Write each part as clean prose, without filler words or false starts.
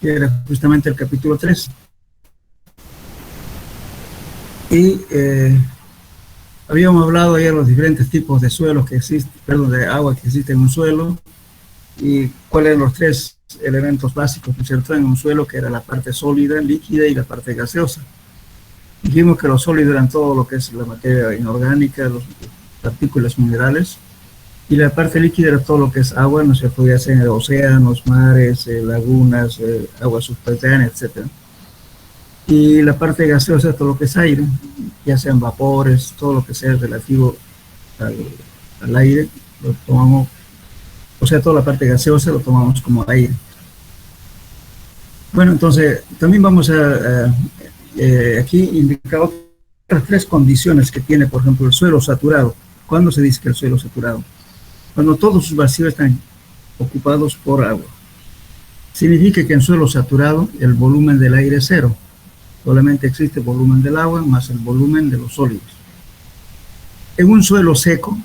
que era justamente el capítulo 3. Y habíamos hablado ya de los diferentes tipos de suelos que existen, perdón, de agua que existen en un suelo, y cuáles eran los tres elementos básicos, ¿no es cierto?, en un suelo, que era la parte sólida, líquida y la parte gaseosa. Dijimos que lo sólido eran todo lo que es la materia inorgánica, las partículas minerales, y la parte líquida era todo lo que es agua, no se podía hacer en océanos, mares, lagunas, agua subterránea, etc. Y la parte gaseosa, todo lo que es aire, ya sean vapores, todo lo que sea relativo al aire, lo tomamos, o sea, toda la parte gaseosa lo tomamos como aire. Bueno, entonces, también vamos a aquí indicar otras tres condiciones que tiene, por ejemplo, el suelo saturado. ¿Cuándo se dice que el suelo saturado? Cuando todos sus vacíos están ocupados por agua. Significa que en suelo saturado el volumen del aire es cero. Solamente existe el volumen del agua más el volumen de los sólidos. En un suelo seco,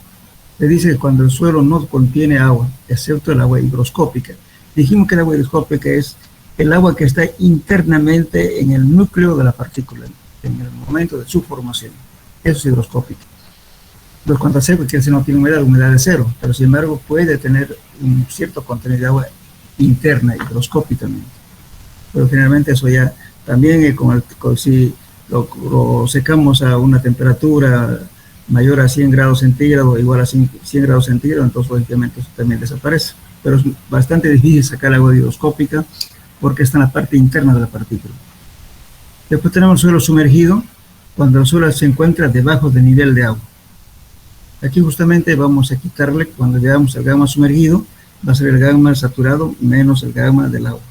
se dice que cuando el suelo no contiene agua, excepto el agua higroscópica. Dijimos que el agua higroscópica es el agua que está internamente en el núcleo de la partícula, en el momento de su formación. Eso es higroscópico. Entonces, cuando es seco, quiere decir no tiene humedad es cero, pero sin embargo puede tener un cierto contenido de agua interna, higroscópicamente. Pero generalmente eso ya también, si lo secamos a una temperatura mayor a 100 grados centígrados, igual a 100 grados centígrados, entonces lógicamente eso también desaparece. Pero es bastante difícil sacar agua higroscópica porque está en la parte interna de la partícula. Después tenemos el suelo sumergido, cuando el suelo se encuentra debajo del nivel de agua. Aquí justamente vamos a quitarle, cuando llegamos al gamma sumergido, va a ser el gamma saturado menos el gamma del agua.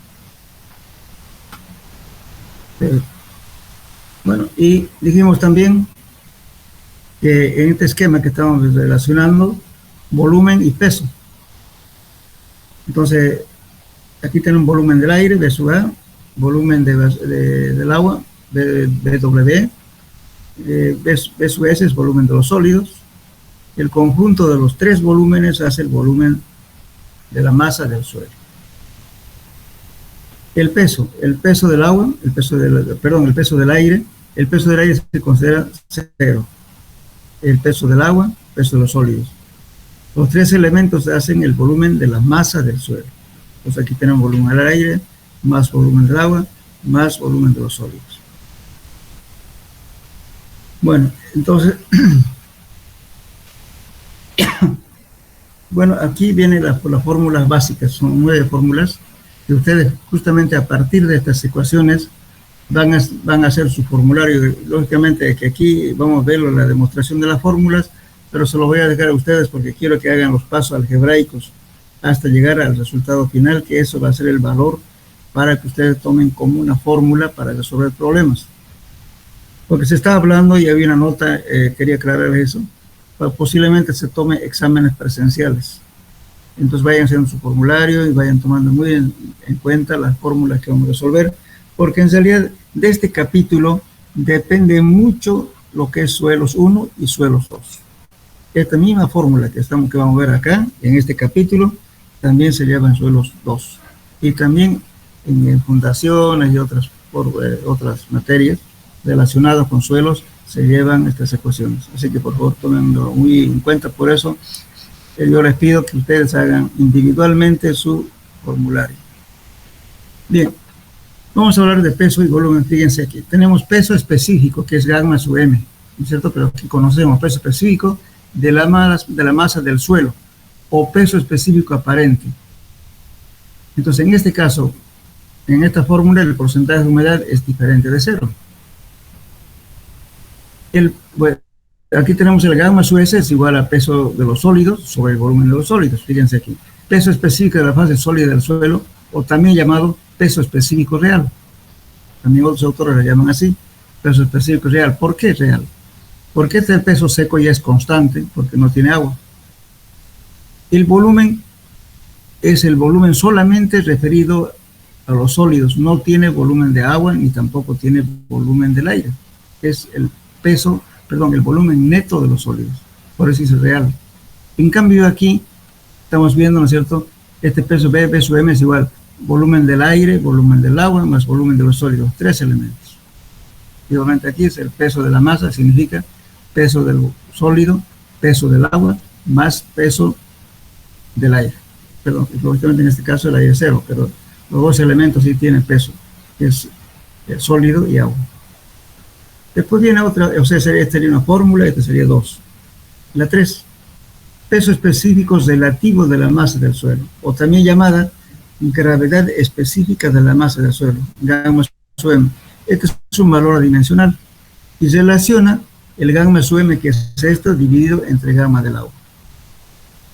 Bueno, y dijimos también que en este esquema que estamos relacionando, volumen y peso. Entonces, aquí tenemos volumen del aire, B sub A, volumen del agua, BW, B sub S es volumen de los sólidos. El conjunto de los tres volúmenes hace el volumen de la masa del suelo. El peso del agua, el peso del aire se considera cero. El peso del agua, el peso de los sólidos. Los tres elementos hacen el volumen de la masa del suelo. Entonces aquí tenemos volumen del aire, más volumen del agua, más volumen de los sólidos. Bueno, entonces, bueno, aquí vienen las fórmulas básicas, son 9 fórmulas, que ustedes justamente a partir de estas ecuaciones van a hacer su formulario. Lógicamente que aquí vamos a ver la demostración de las fórmulas, pero se lo voy a dejar a ustedes porque quiero que hagan los pasos algebraicos hasta llegar al resultado final, que eso va a ser el valor para que ustedes tomen como una fórmula para resolver problemas. Porque se está hablando, y había una nota, quería aclarar eso, posiblemente se tome exámenes presenciales. Entonces vayan haciendo su formulario y vayan tomando muy en cuenta las fórmulas que vamos a resolver, porque en realidad de este capítulo depende mucho lo que es suelos 1 y suelos 2. Esta misma fórmula que vamos a ver acá, en este capítulo, también se lleva en suelos 2. Y también en fundaciones y otras materias relacionadas con suelos se llevan estas ecuaciones. Así que por favor tómenlo muy en cuenta. Por eso yo les pido que ustedes hagan individualmente su formulario. Bien, vamos a hablar de peso y volumen. Fíjense aquí, tenemos peso específico, que es gamma sub m, ¿no es cierto? Pero aquí conocemos peso específico de la masa del suelo, o peso específico aparente. Entonces, en este caso, en esta fórmula, el porcentaje de humedad es diferente de cero. Bueno, aquí tenemos el gamma sub S es igual a peso de los sólidos sobre el volumen de los sólidos. Fíjense aquí, peso específico de la fase sólida del suelo, o también llamado peso específico real. También otros autores lo llaman así, peso específico real. ¿Por qué real? Porque este peso seco ya es constante, porque no tiene agua. El volumen es el volumen solamente referido a los sólidos, no tiene volumen de agua ni tampoco tiene volumen del aire. Es el volumen neto de los sólidos, por eso es real. En cambio aquí estamos viendo, ¿no es cierto? Este peso B sub M es igual volumen del aire, volumen del agua, más volumen de los sólidos, 3 elementos. Y obviamente aquí es el peso de la masa, significa peso del sólido, peso del agua, más peso del aire. Perdón, lógicamente en este caso el aire es 0, pero los dos elementos sí tienen peso, que es el sólido y agua. Después viene otra, o sea, esta sería una fórmula, esta sería 2. La 3, peso específico relativo de la masa del suelo, o también llamada gravedad específica de la masa del suelo, gamma sub m. Este es un valor adimensional y relaciona el gamma sub m, que es esto, dividido entre gamma del agua.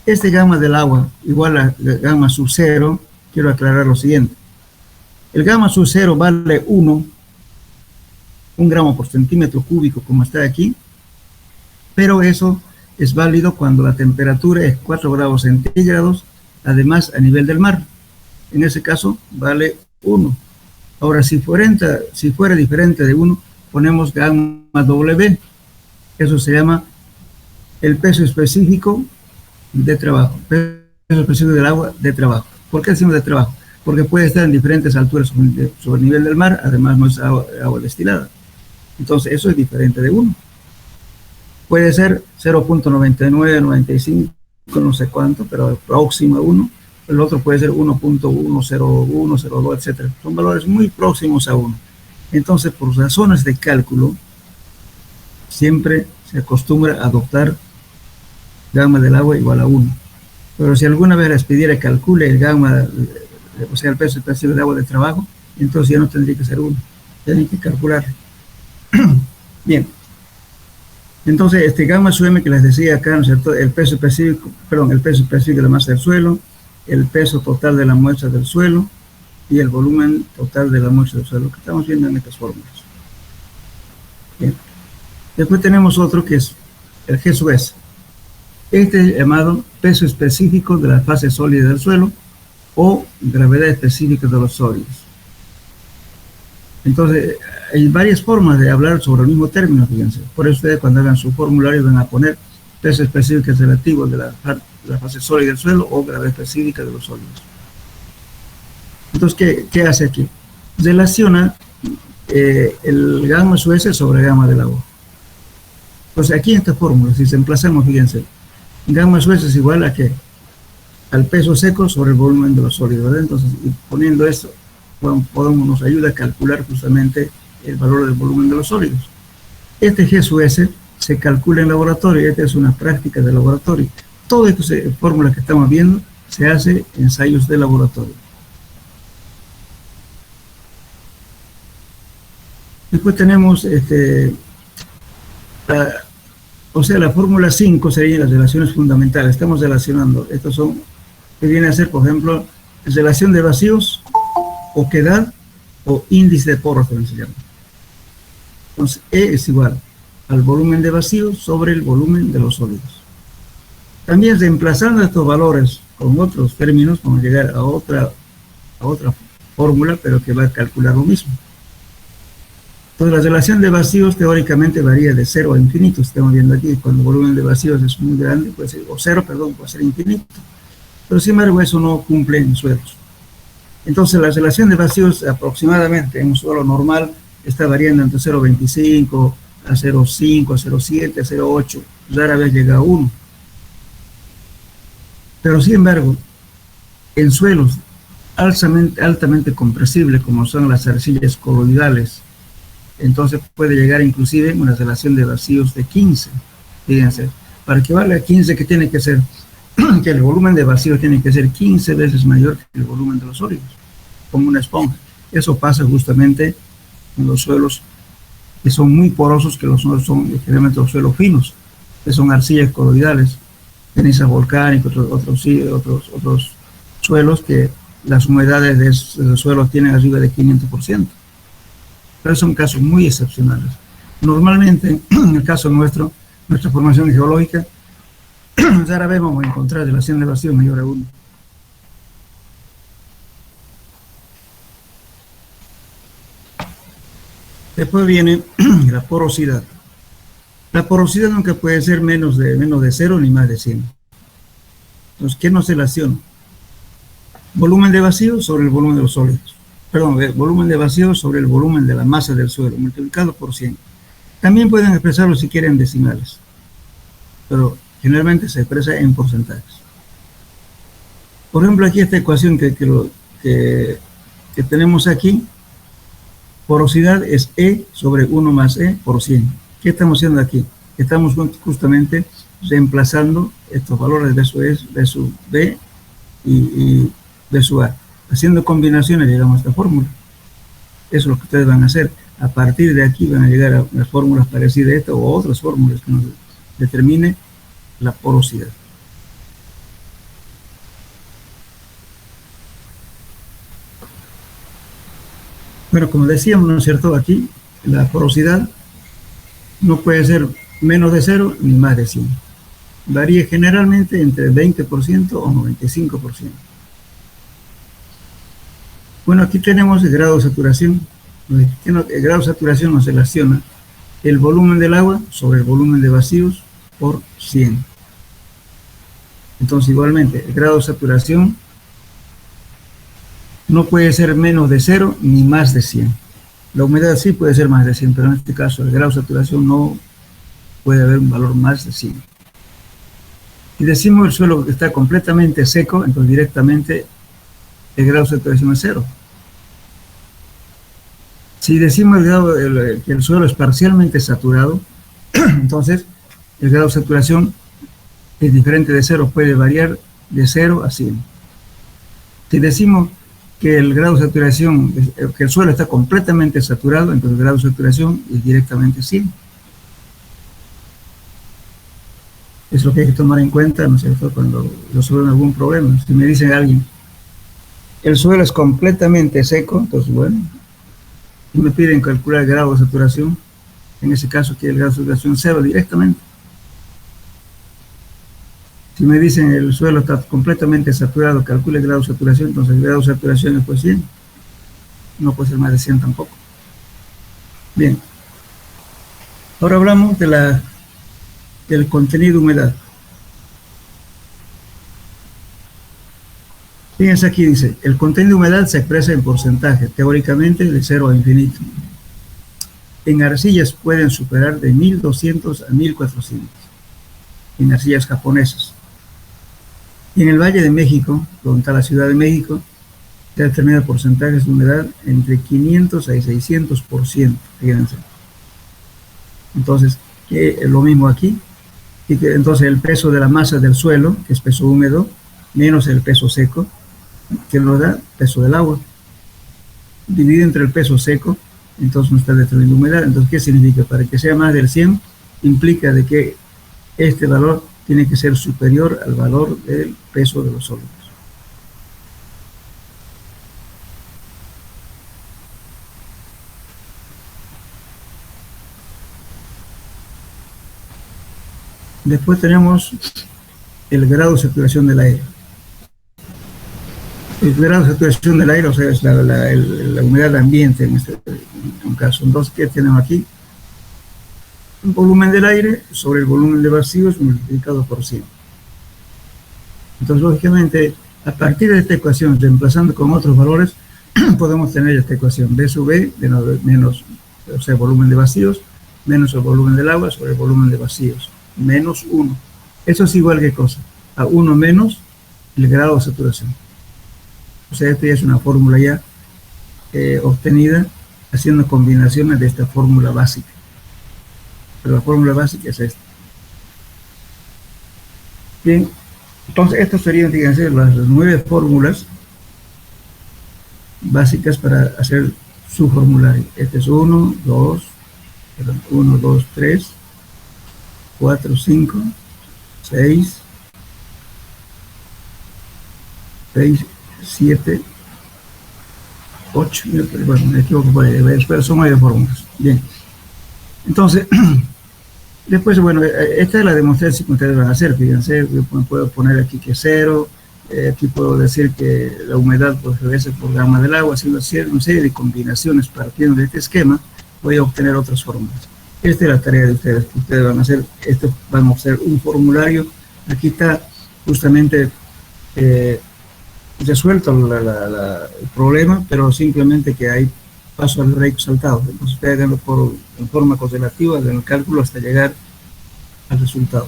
Este gamma del agua igual a gamma sub 0, quiero aclarar lo siguiente. El gamma sub 0 vale 1 gramo por centímetro cúbico, como está aquí, pero eso es válido cuando la temperatura es 4 grados centígrados, además a nivel del mar. En ese caso vale 1. Ahora, si fuera diferente de 1, ponemos gamma W. Eso se llama el peso específico de trabajo, peso específico del agua de trabajo. ¿Por qué decimos de trabajo? Porque puede estar en diferentes alturas sobre el nivel del mar, además no es agua destilada. Entonces, eso es diferente de 1. Puede ser 0.99, 95, no sé cuánto, pero próximo a 1. El otro puede ser 1.101, 02, etc. Son valores muy próximos a 1. Entonces, por razones de cálculo, siempre se acostumbra a adoptar gamma del agua igual a 1. Pero si alguna vez les pidiera calcule el gamma, o sea, el peso específico de agua de trabajo, entonces ya no tendría que ser 1. Tienen que calcular. Bien. Entonces, este gamma sub m que les decía acá, ¿no es cierto? El peso específico de la masa del suelo, el peso total de la muestra del suelo y el volumen total de la muestra del suelo, que estamos viendo en estas fórmulas. Bien. Después tenemos otro que es el G sub S. Este es llamado peso específico de la fase sólida del suelo o gravedad específica de los sólidos. Entonces, hay varias formas de hablar sobre el mismo término, fíjense. Por eso ustedes cuando hagan su formulario van a poner peso específico relativo de la fase sólida del suelo o gravedad específica de los sólidos. Entonces, ¿qué hace aquí? Relaciona el gamma sub S sobre gamma del agua. Entonces, aquí en esta fórmula, si se emplazamos, fíjense, gamma sub S es igual a ¿qué? Al peso seco sobre el volumen de los sólidos, ¿verdad? Entonces, poniendo esto, nos ayuda a calcular justamente el valor del volumen de los sólidos. Este G sub S se calcula en laboratorio, esta es una práctica de laboratorio. Todas estas fórmulas que estamos viendo se hace en ensayos de laboratorio. Después tenemos, la fórmula 5 serían las relaciones fundamentales. Estamos relacionando, estos son, que viene a ser, por ejemplo, relación de vacíos, oquedad o índice de poros, también se llama. Entonces, E es igual al volumen de vacíos sobre el volumen de los sólidos. También reemplazando estos valores con otros términos, vamos a llegar a otra fórmula, pero que va a calcular lo mismo. Entonces, la relación de vacíos teóricamente varía de 0 a infinito. Estamos viendo aquí, cuando el volumen de vacíos es muy grande, puede ser, o 0, perdón, puede ser infinito. Pero sin embargo, eso no cumple en suelos. Entonces, la relación de vacíos aproximadamente en un suelo normal está variando entre 0.25 a 0.5, a 0.7, a 0.8, rara vez llega a 1. Pero sin embargo, en suelos altamente compresibles, como son las arcillas coloidales, entonces puede llegar inclusive una relación de vacíos de 15. Fíjense, para que valga 15, ¿qué tiene que ser? Que el volumen de vacío tiene que ser 15 veces mayor que el volumen de los sólidos, como una esponja. Eso pasa justamente en los suelos que son muy porosos, que los suelos son generalmente los suelos finos, que son arcillas coloidales, cenizas volcánicas, otros suelos que las humedades de esos suelos tienen arriba de 500%. Pero son casos muy excepcionales. Normalmente, en el caso nuestro, nuestra formación geológica, rara vez vamos a encontrar relación de vacío mayor a 1. Después viene la porosidad. La porosidad nunca puede ser menos de 0 ni más de 100. Entonces, ¿qué nos relaciona? volumen de vacío sobre el volumen de los sólidos. Perdón, volumen de vacío sobre el volumen de la masa del suelo, multiplicado por 100. También pueden expresarlo si quieren decimales, pero generalmente se expresa en porcentajes. Por ejemplo, aquí esta ecuación que tenemos aquí, porosidad es E sobre 1 más E por 100. ¿Qué estamos haciendo aquí? Estamos justamente reemplazando estos valores de su E, de su B y de su A. Haciendo combinaciones llegamos a esta fórmula. Eso es lo que ustedes van a hacer. A partir de aquí van a llegar a unas fórmulas parecidas a esta o otras fórmulas que nos determine la porosidad. Bueno, como decíamos, ¿no es cierto? Aquí la porosidad no puede ser menos de 0 ni más de 100. Varía generalmente entre 20% o 95%. Bueno, aquí tenemos el grado de saturación. El grado de saturación nos relaciona el volumen del agua sobre el volumen de vacíos por 100. Entonces, igualmente, el grado de saturación no puede ser menos de 0 ni más de 100. La humedad sí puede ser más de 100, pero en este caso el grado de saturación no puede haber un valor más de 100. Si decimos el suelo está completamente seco, entonces directamente el grado de saturación es 0. Si decimos que el suelo es parcialmente saturado, entonces el grado de saturación es diferente de 0, puede variar de 0 a 100. Si decimos que el grado de saturación, que el suelo está completamente saturado, entonces el grado de saturación es directamente 100. Es lo que hay que tomar en cuenta, ¿no es cierto?, cuando resuelven algún problema. Si me dicen a alguien, el suelo es completamente seco, entonces bueno, y me piden calcular el grado de saturación, en ese caso quiere el grado de saturación 0 directamente. Si me dicen el suelo está completamente saturado, calcule el grado de saturación, entonces el grado de saturación es pues 100. No puede ser más de 100 tampoco. Bien. Ahora hablamos del contenido de humedad. Fíjense aquí, dice, el contenido de humedad se expresa en porcentaje, teóricamente de 0 a infinito. En arcillas pueden superar de 1200 a 1400, en arcillas japonesas. Y en el Valle de México, donde está la Ciudad de México, se determina porcentajes de humedad entre 500 a 600%, fíjense. Entonces, es lo mismo aquí, y que entonces el peso de la masa del suelo, que es peso húmedo, menos el peso seco, que nos da peso del agua, dividido entre el peso seco, entonces nos está determinando humedad. Entonces, ¿qué significa? Para que sea más del 100, implica de que este valor tiene que ser superior al valor del peso de los sólidos. Después tenemos el grado de saturación del aire. El grado de saturación del aire, o sea, es la humedad del ambiente en este caso. Entonces, ¿qué tenemos aquí? Un volumen del aire sobre el volumen de vacíos multiplicado por 100. Entonces, lógicamente, a partir de esta ecuación, reemplazando con otros valores, podemos tener esta ecuación. B sub B menos, o sea, volumen de vacíos, menos el volumen del agua sobre el volumen de vacíos, menos 1. Eso es igual que cosa, a 1 menos el grado de saturación. O sea, esta ya es una fórmula ya obtenida haciendo combinaciones de esta fórmula básica. Pero la fórmula básica es esta. Bien, entonces estas serían, fíjense, las 9 fórmulas básicas para hacer su formulario. Este es 1, 2, 3, 4, 5, 6, 7, 8, bueno, me equivoco por ahí, pero son 9 fórmulas. Bien, entonces, después, bueno, esta es la demostración que ustedes van a hacer. Fíjense, yo puedo poner aquí que 0, aquí puedo decir que la humedad pues, es por grama del agua, haciendo una serie de combinaciones partiendo de este esquema, voy a obtener otras fórmulas. Esta es la tarea de ustedes, que ustedes van a hacer. Van a hacer un formulario. Aquí está justamente resuelto el problema, pero simplemente que hay paso al derecho saltado. Entonces ustedes háganlo en forma correlativa en el cálculo hasta llegar al resultado.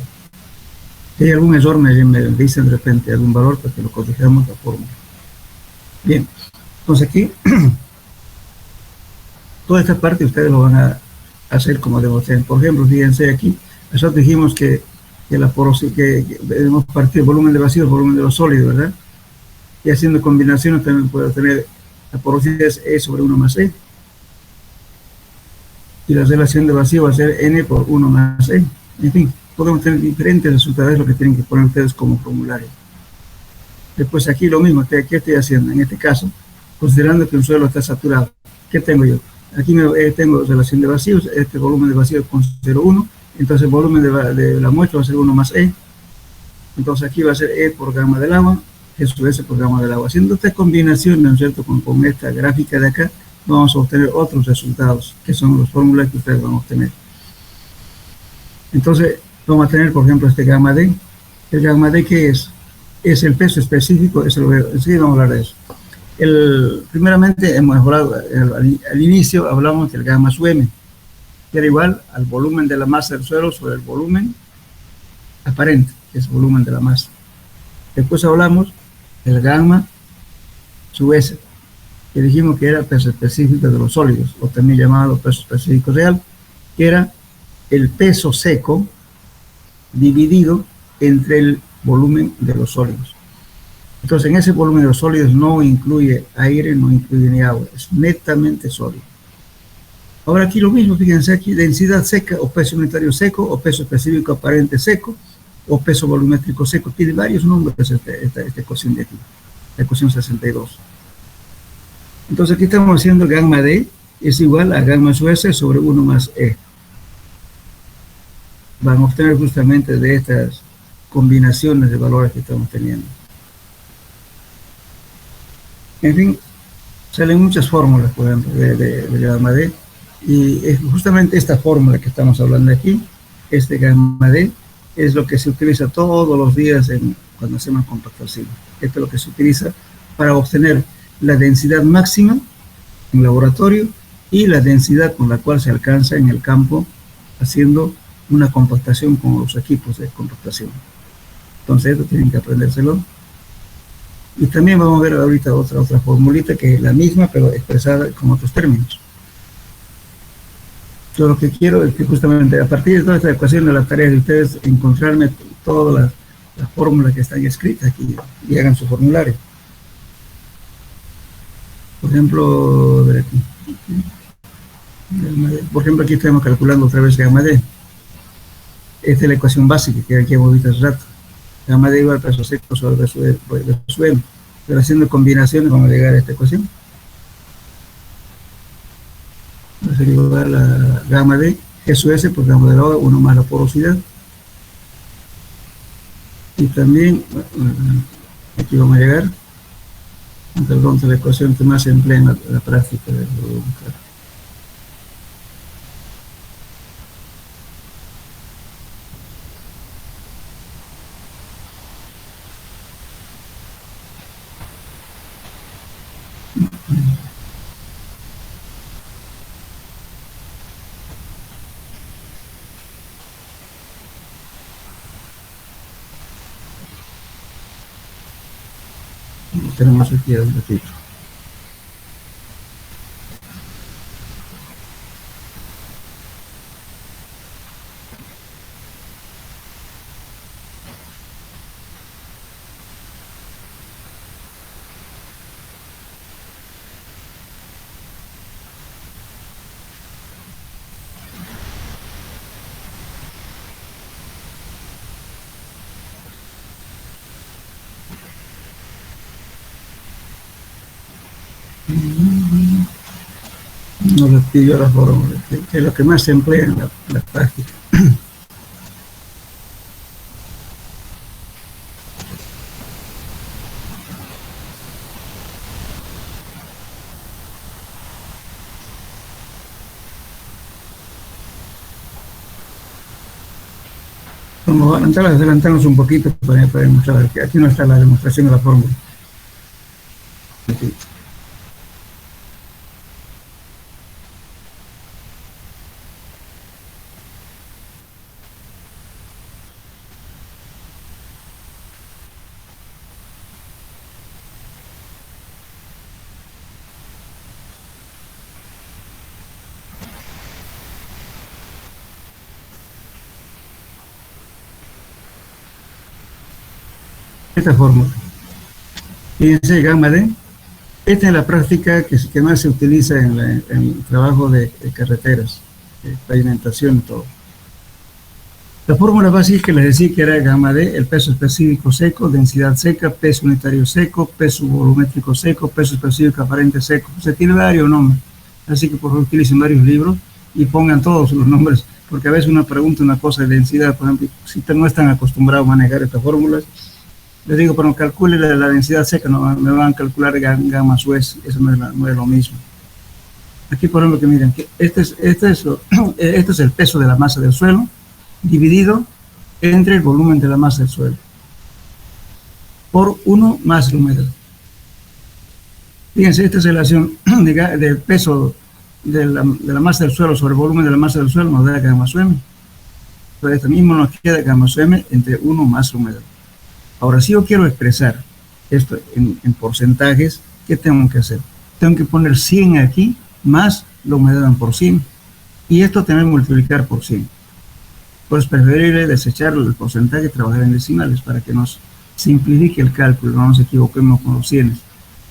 Si hay algún error, me dicen de repente algún valor para que lo corrijamos la fórmula. Bien, entonces aquí, toda esta parte ustedes lo van a hacer como demostré. Por ejemplo, fíjense aquí, nosotros dijimos que la porosidad, que debemos partir el volumen de vacío, el volumen de los sólidos, ¿verdad? Y haciendo combinaciones también puedo tener la porosidad es E sobre 1 más E. Y la relación de vacío va a ser N por 1 más E. En fin, podemos tener diferentes resultados, es lo que tienen que poner ustedes como formulario. Después aquí lo mismo, ¿qué estoy haciendo? En este caso, considerando que un suelo está saturado, ¿qué tengo yo? Aquí tengo relación de vacíos, este volumen de vacío con 0,1, entonces el volumen de la muestra va a ser 1 más E. Entonces aquí va a ser E por gamma del agua, eso es el programa del agua. Haciendo esta combinación, ¿no es cierto?, con esta gráfica de acá, vamos a obtener otros resultados, que son las fórmulas que ustedes van a obtener. Entonces, vamos a tener, por ejemplo, este gamma D. ¿El gamma D qué es? Es el peso específico, enseguida vamos a hablar de eso. Primeramente, hemos hablado, al inicio hablamos del gamma sub m, que era igual al volumen de la masa del suelo sobre el volumen aparente, que es el volumen de la masa. Después hablamos del gamma sub S, que dijimos que era el peso específico de los sólidos, o también llamado peso específico real, que era el peso seco dividido entre el volumen de los sólidos. Entonces, en ese volumen de los sólidos no incluye aire, no incluye ni agua, es netamente sólido. Ahora aquí lo mismo, fíjense aquí, densidad seca o peso unitario seco o peso específico aparente seco o peso volumétrico seco. Tiene varios nombres esta ecuación de aquí, la ecuación 62. Entonces aquí estamos haciendo gamma D es igual a gamma sub S sobre 1 más E. Vamos a obtener justamente de estas combinaciones de valores que estamos teniendo. En fin, salen muchas fórmulas, por ejemplo, de gamma D, y es justamente esta fórmula que estamos hablando aquí, este gamma D, es lo que se utiliza todos los días cuando hacemos compactación. Esto es lo que se utiliza para obtener la densidad máxima en laboratorio y la densidad con la cual se alcanza en el campo haciendo una compactación con los equipos de compactación. Entonces, esto tienen que aprendérselo. Y también vamos a ver ahorita otra formulita que es la misma, pero expresada con otros términos. Yo lo que quiero es que justamente a partir de toda esta ecuación de las tareas de ustedes, encontrarme todas las fórmulas que están escritas aquí y hagan su formulario. Por ejemplo, aquí estamos calculando otra vez gamma D. Esta es la ecuación básica que aquí hemos visto hace rato. Gamma D igual a peso seco sobre peso M. Pero haciendo combinaciones vamos a llegar a esta ecuación. Va a ser igual a gamma D, G sub S por gamma del agua, 1 más la porosidad. Y también, aquí vamos a llegar, perdón, la ecuación que más se emplea en la práctica de voluntad. Tenemos aquí un ratito. Nos les pidió la fórmula, que es lo que más se emplea en la práctica. Vamos a adelantarnos un poquito para demostrar que aquí no está la demostración de la fórmula. aquí. Esta fórmula. Fíjense, gamma D. Esta es la práctica que más se utiliza en el trabajo de carreteras, de pavimentación y todo. La fórmula básica que les decía que era gamma D, el peso específico seco, densidad seca, peso unitario seco, peso volumétrico seco, peso específico aparente seco. O sea, tiene varios nombres. Así que por favor utilicen varios libros y pongan todos los nombres, porque a veces uno pregunta una cosa de densidad, por ejemplo, si no están acostumbrados a manejar estas fórmulas, les digo, pero calcule la densidad seca, no me van a calcular gamma suez, eso no es lo mismo. Aquí, por ejemplo, que miren, que este es el peso de la masa del suelo dividido entre el volumen de la masa del suelo por 1 más la humedad. Fíjense, esta es la relación del peso de la masa del suelo sobre el volumen de la masa del suelo, nos da gamma sum. Entonces, esto mismo nos queda gamma sum entre 1 más la humedad. Ahora, si yo quiero expresar esto en porcentajes, ¿qué tengo que hacer? Tengo que poner 100 aquí, más la humedad en por 100. Y esto tengo que multiplicar por 100. Pues es preferible desechar el porcentaje y trabajar en decimales para que nos simplifique el cálculo, no nos equivoquemos con los 100.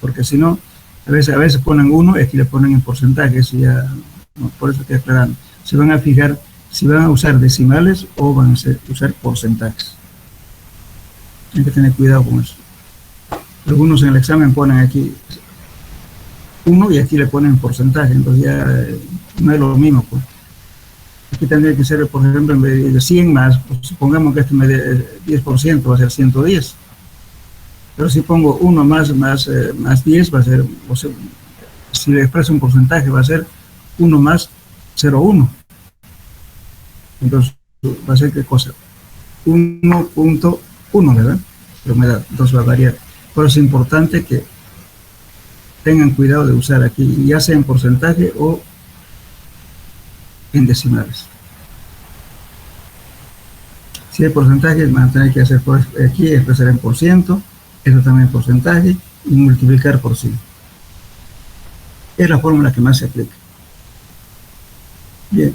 Porque si no, a veces ponen 1 y aquí le ponen en porcentaje, eso ya, no, por eso estoy aclarando. Se van a fijar si van a usar decimales o van a usar porcentajes. Hay que tener cuidado con eso. Algunos en el examen ponen aquí 1 y aquí le ponen porcentaje, entonces ya no es lo mismo. Pues. Aquí tendría que ser, por ejemplo, en vez de 100 más, pues, supongamos que este me dé 10%, va a ser 110. Pero si pongo 1 más 10, va a ser, o sea, si le expreso un porcentaje, va a ser 1 más 0,1. Entonces, va a ser ¿qué cosa? 1.1, ¿verdad? La humedad, entonces va a variar. Por eso es importante que tengan cuidado de usar aquí, ya sea en porcentaje o en decimales. Si hay porcentajes, van a tener que hacer por aquí, expresar en por ciento, eso también en porcentaje, y multiplicar por 100. Es la fórmula que más se aplica. Bien.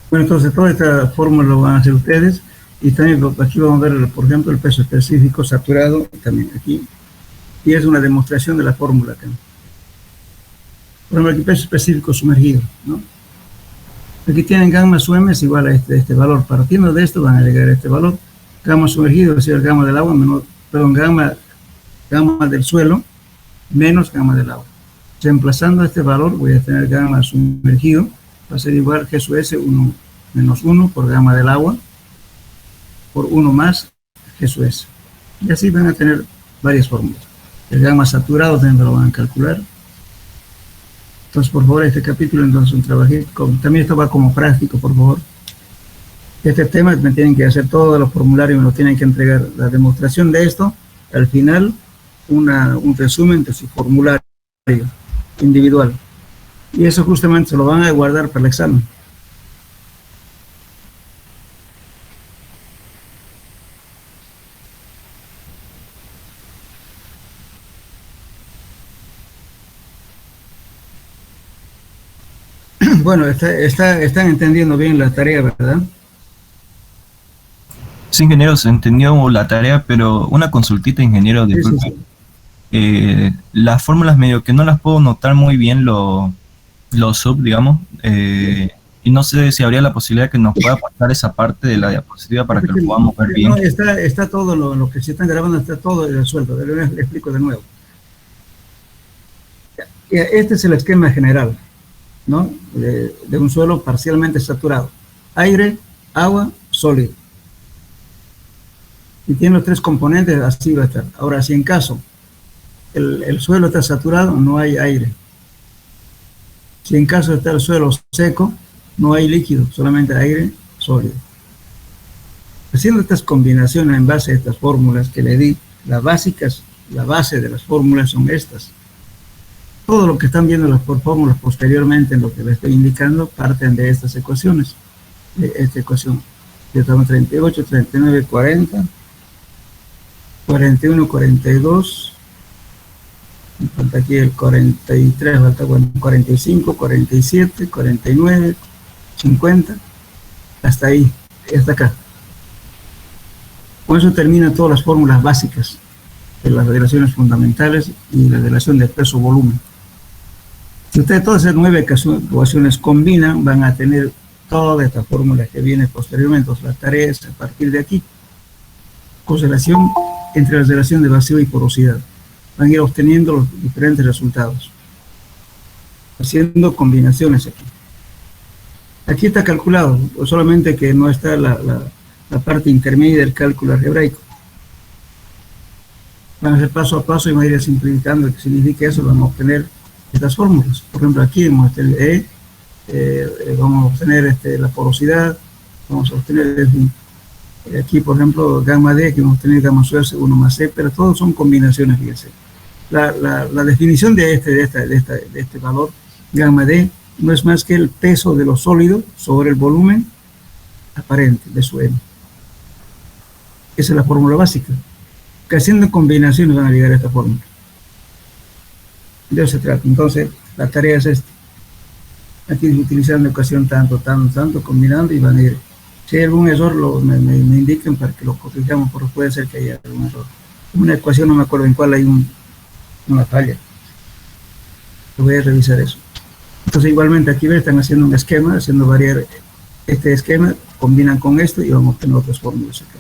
Bueno, entonces toda esta fórmula lo van a hacer ustedes y también aquí vamos a ver, por ejemplo, el peso específico saturado, también aquí, y es una demostración de la fórmula acá. Por ejemplo, aquí peso específico sumergido, ¿no? Aquí tienen gamma sum es igual a este valor. Partiendo de esto van a llegar a este valor. Gamma sumergido, es decir, gamma del agua, gamma del suelo, menos gamma del agua. Reemplazando este valor voy a tener gamma sumergido, va a ser igual que su S, 1 menos 1 por gamma del agua, por 1 más que su S. Y así van a tener varias fórmulas. El gamma saturado también lo van a calcular. Entonces, por favor, este capítulo, entonces, un trabajito. También esto va como práctico, por favor. Este tema me tienen que hacer todos los formularios, me lo tienen que entregar. La demostración de esto, al final, un resumen de su formulario individual. Y eso justamente se lo van a guardar para el examen. Bueno, están entendiendo bien la tarea, ¿verdad? Sí, ingeniero, se entendió la tarea, pero una consultita, ingeniero, disculpe. Sí, sí. Las fórmulas medio que no las puedo notar muy bien los sub, digamos, y no sé si habría la posibilidad que nos pueda pasar esa parte de la diapositiva para que lo podamos ver bien. No, está todo lo que se están grabando, está todo resuelto. Le explico de nuevo. Este es el esquema general, ¿no? De un suelo parcialmente saturado. Aire, agua sólido. Y tiene los tres componentes, así va a estar. Ahora, si en caso el suelo está saturado, no hay aire. Si en caso está el suelo seco, no hay líquido, solamente aire sólido. Haciendo estas combinaciones en base a estas fórmulas que le di, las básicas, la base de las fórmulas son estas. Todo lo que están viendo las fórmulas posteriormente en lo que les estoy indicando parten de estas ecuaciones. De esta ecuación. Ya estamos 38, 39, 40, 41, 42. Falta aquí el 43, falta 45, 47, 49, 50, hasta ahí, hasta acá. Con eso terminan todas las fórmulas básicas de las relaciones fundamentales y la relación de peso-volumen. Si ustedes todas esas 9 ecuaciones combinan, van a tener toda esta fórmula que viene posteriormente. Entonces, la tarea es a partir de aquí, correlación entre la relación de vacío y porosidad. Van a ir obteniendo los diferentes resultados, haciendo combinaciones aquí. Aquí está calculado, solamente que no está la parte intermedia del cálculo algebraico. Van a hacer paso a paso y van a ir simplificando, que significa eso, vamos a obtener estas fórmulas. Por ejemplo, aquí vamos a obtener vamos a obtener la porosidad, vamos a obtener aquí, por ejemplo, gamma D, que vamos a obtener gamma suerce 1 más E, pero todos son combinaciones, fíjense. La definición de este valor, gamma D, no es más que el peso de lo sólido sobre el volumen aparente de su M. Esa es la fórmula básica. Que haciendo combinaciones van a llegar a esta fórmula. De eso se trata. Entonces, la tarea es esta. Aquí utilizando ecuación tanto, combinando y van a ir. Si hay algún error, me indiquen para que lo corrijamos, porque puede ser que haya algún error. Una ecuación, no me acuerdo en cuál hay una falla. Voy a revisar eso. Entonces, igualmente aquí están haciendo un esquema, haciendo variar este esquema, combinan con esto y vamos a obtener otras fórmulas acá.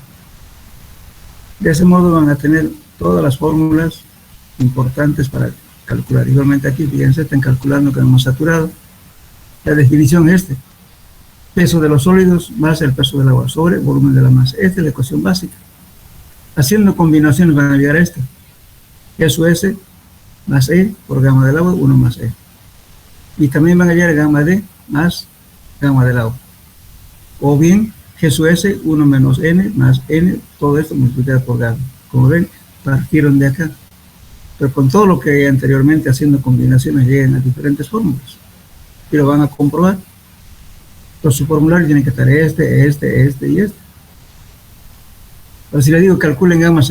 De ese modo van a tener todas las fórmulas importantes para calcular. Igualmente aquí, fíjense, están calculando que hemos saturado. La definición es peso de los sólidos más el peso del agua sobre volumen de la masa. Esta es la ecuación básica. Haciendo combinaciones van a llegar a esta. Eso es más E por gamma del agua, 1 más E. Y también van a llegar a gamma D más gamma del agua. O bien, G sub S, 1 menos N más N, todo esto multiplicado por gamma. Como ven, partieron de acá. Pero con todo lo que anteriormente haciendo combinaciones llegan a diferentes fórmulas. Y lo van a comprobar. Entonces su formulario tiene que estar este y este. Pero si les digo calculen gamma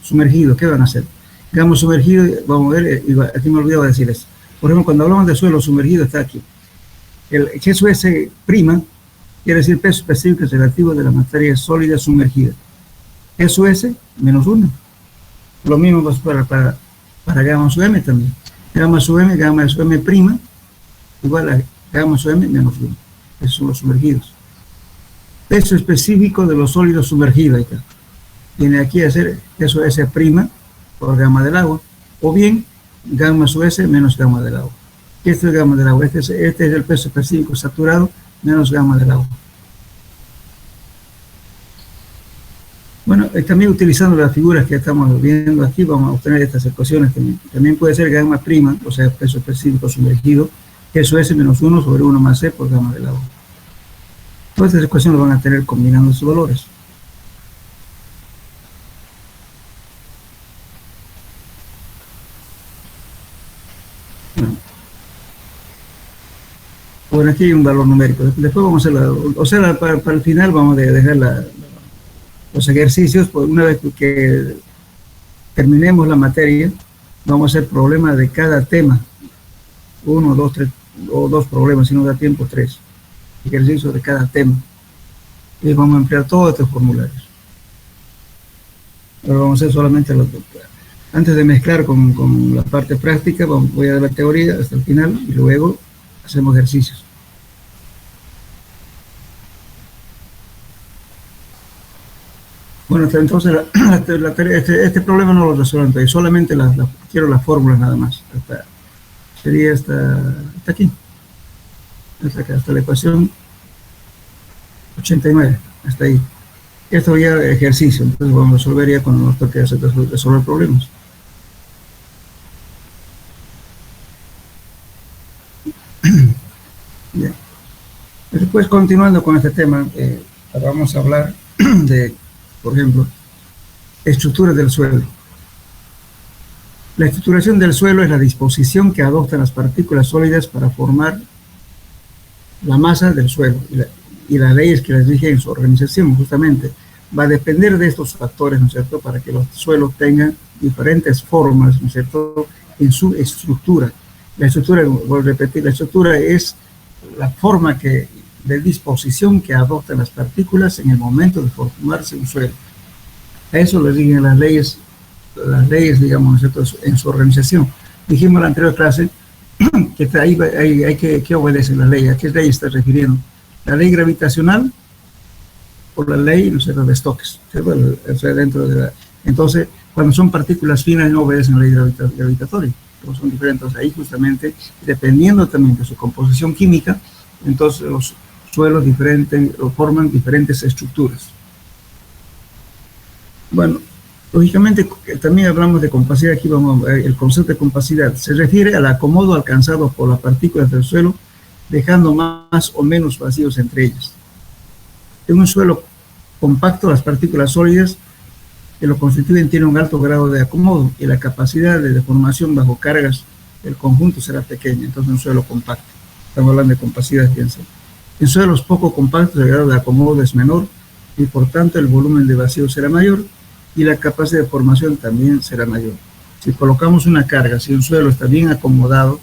sumergido, ¿qué van a hacer? Gamma sumergido, vamos a ver, aquí me olvidaba decir eso. Por ejemplo, cuando hablamos de suelo sumergido está aquí. El G sub S prima quiere decir peso específico relativo de la materia sólida sumergida. G sub S menos 1. Lo mismo para gamma sub M también. Gamma sub M prima igual a gamma sub M menos 1. Esos son los sumergidos. Peso específico de los sólidos sumergidos. Ahí está. Tiene aquí a ser eso S' por gamma del agua, o bien gamma sub S menos gamma del agua. Este es gamma del agua. Este es el peso específico saturado menos gamma del agua. Bueno, también utilizando las figuras que estamos viendo aquí, vamos a obtener estas ecuaciones. También puede ser gamma prima, o sea, peso específico sumergido, eso S menos 1 sobre 1 más E por gamma del agua. Todas estas ecuaciones van a tener combinando sus valores. Bueno, aquí hay un valor numérico. Después vamos a hacer para el final vamos a dejar los ejercicios. Pues una vez que terminemos la materia, vamos a hacer problemas de cada tema. 1, 2, 3, o 2 problemas, si no da tiempo, 3 ejercicios de cada tema. Y vamos a emplear todos estos formularios. Ahora vamos a hacer solamente antes de mezclar con la parte práctica, voy a dar la teoría hasta el final y luego hacemos ejercicios. Bueno, entonces la tarea, este problema no lo resuelvo, solamente quiero las fórmulas nada más. Sería hasta aquí. Hasta la ecuación 89, hasta ahí. Esto ya es ejercicio, entonces vamos a resolver ya cuando nos toque resolver problemas. Bien. Después, continuando con este tema, vamos a hablar de, por ejemplo, estructuras del suelo. La estructuración del suelo es la disposición que adoptan las partículas sólidas para formar la masa del suelo, y las leyes que les dije en su organización, justamente, va a depender de estos factores, ¿no es cierto?, para que los suelos tengan diferentes formas, ¿no es cierto?, en su estructura. La estructura, voy a repetir, la estructura es la forma de disposición que adoptan las partículas en el momento de formarse un suelo. A eso les dije las leyes, digamos, ¿no es cierto?, en su organización. Dijimos en la anterior clase que hay que obedecer la ley. ¿A qué ley está refiriendo? La ley gravitacional o la ley, no sé, de Stokes, o sea, dentro de entonces, cuando son partículas finas no obedecen la ley gravitatoria, pero son diferentes. Ahí justamente, dependiendo también de su composición química, entonces los suelos forman diferentes estructuras. Bueno, lógicamente también hablamos de compacidad. Aquí vamos a ver el concepto de compacidad. Se refiere al acomodo alcanzado por las partículas del suelo, dejando más o menos vacíos entre ellas. En un suelo compacto, las partículas sólidas que lo constituyen tienen un alto grado de acomodo y la capacidad de deformación bajo cargas del conjunto será pequeña. Entonces, un suelo compacto. Estamos hablando de compacidad, fíjense. En suelos poco compactos, el grado de acomodo es menor y, por tanto, el volumen de vacío será mayor y la capacidad de formación también será mayor. Si colocamos una carga, si un suelo está bien acomodado,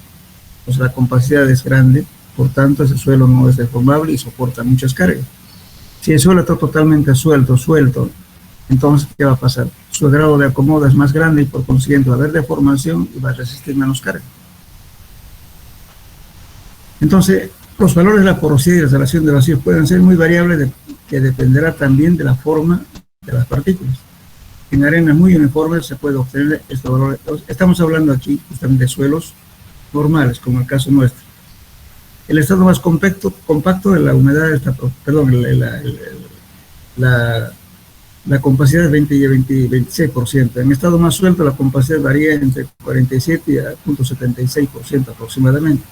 pues la compacidad es grande, por tanto, ese suelo no es deformable y soporta muchas cargas. Si el suelo está totalmente suelto, entonces, ¿qué va a pasar? Su grado de acomodo es más grande y, por consiguiente, va a haber deformación y va a resistir menos carga. Entonces, los valores de la porosidad y la relación de vacío pueden ser muy variables, que dependerá también de la forma de las partículas. En arenas muy uniformes se puede obtener estos valores. Estamos hablando aquí justamente de suelos normales, como el caso nuestro. El estado más compacto de la humedad está, la compacidad es 20 y 26%. En estado más suelto, la compacidad varía entre 47 y 0.76% aproximadamente,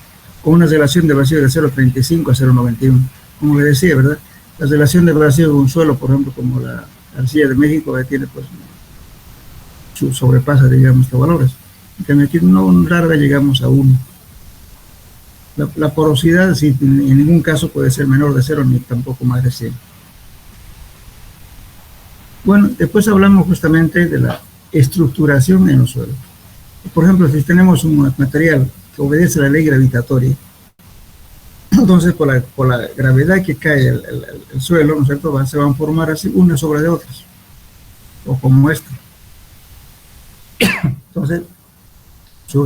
con una relación de vacío de 0.35 a 0.91. Como le decía, ¿verdad? La relación de vacío de un suelo, por ejemplo, como la arcilla de México, tiene, pues, sobrepasa, digamos, estos valores. En aquí no rara vez llegamos a 1. La porosidad, sí, en ningún caso puede ser menor de 0 ni tampoco más de 100. Bueno, después hablamos justamente de la estructuración en los suelos. Por ejemplo, si tenemos un material que obedece a la ley gravitatoria, entonces por la gravedad que cae el suelo, ¿no es cierto?, se van a formar así unas sobre de otras, o como esta. Entonces, su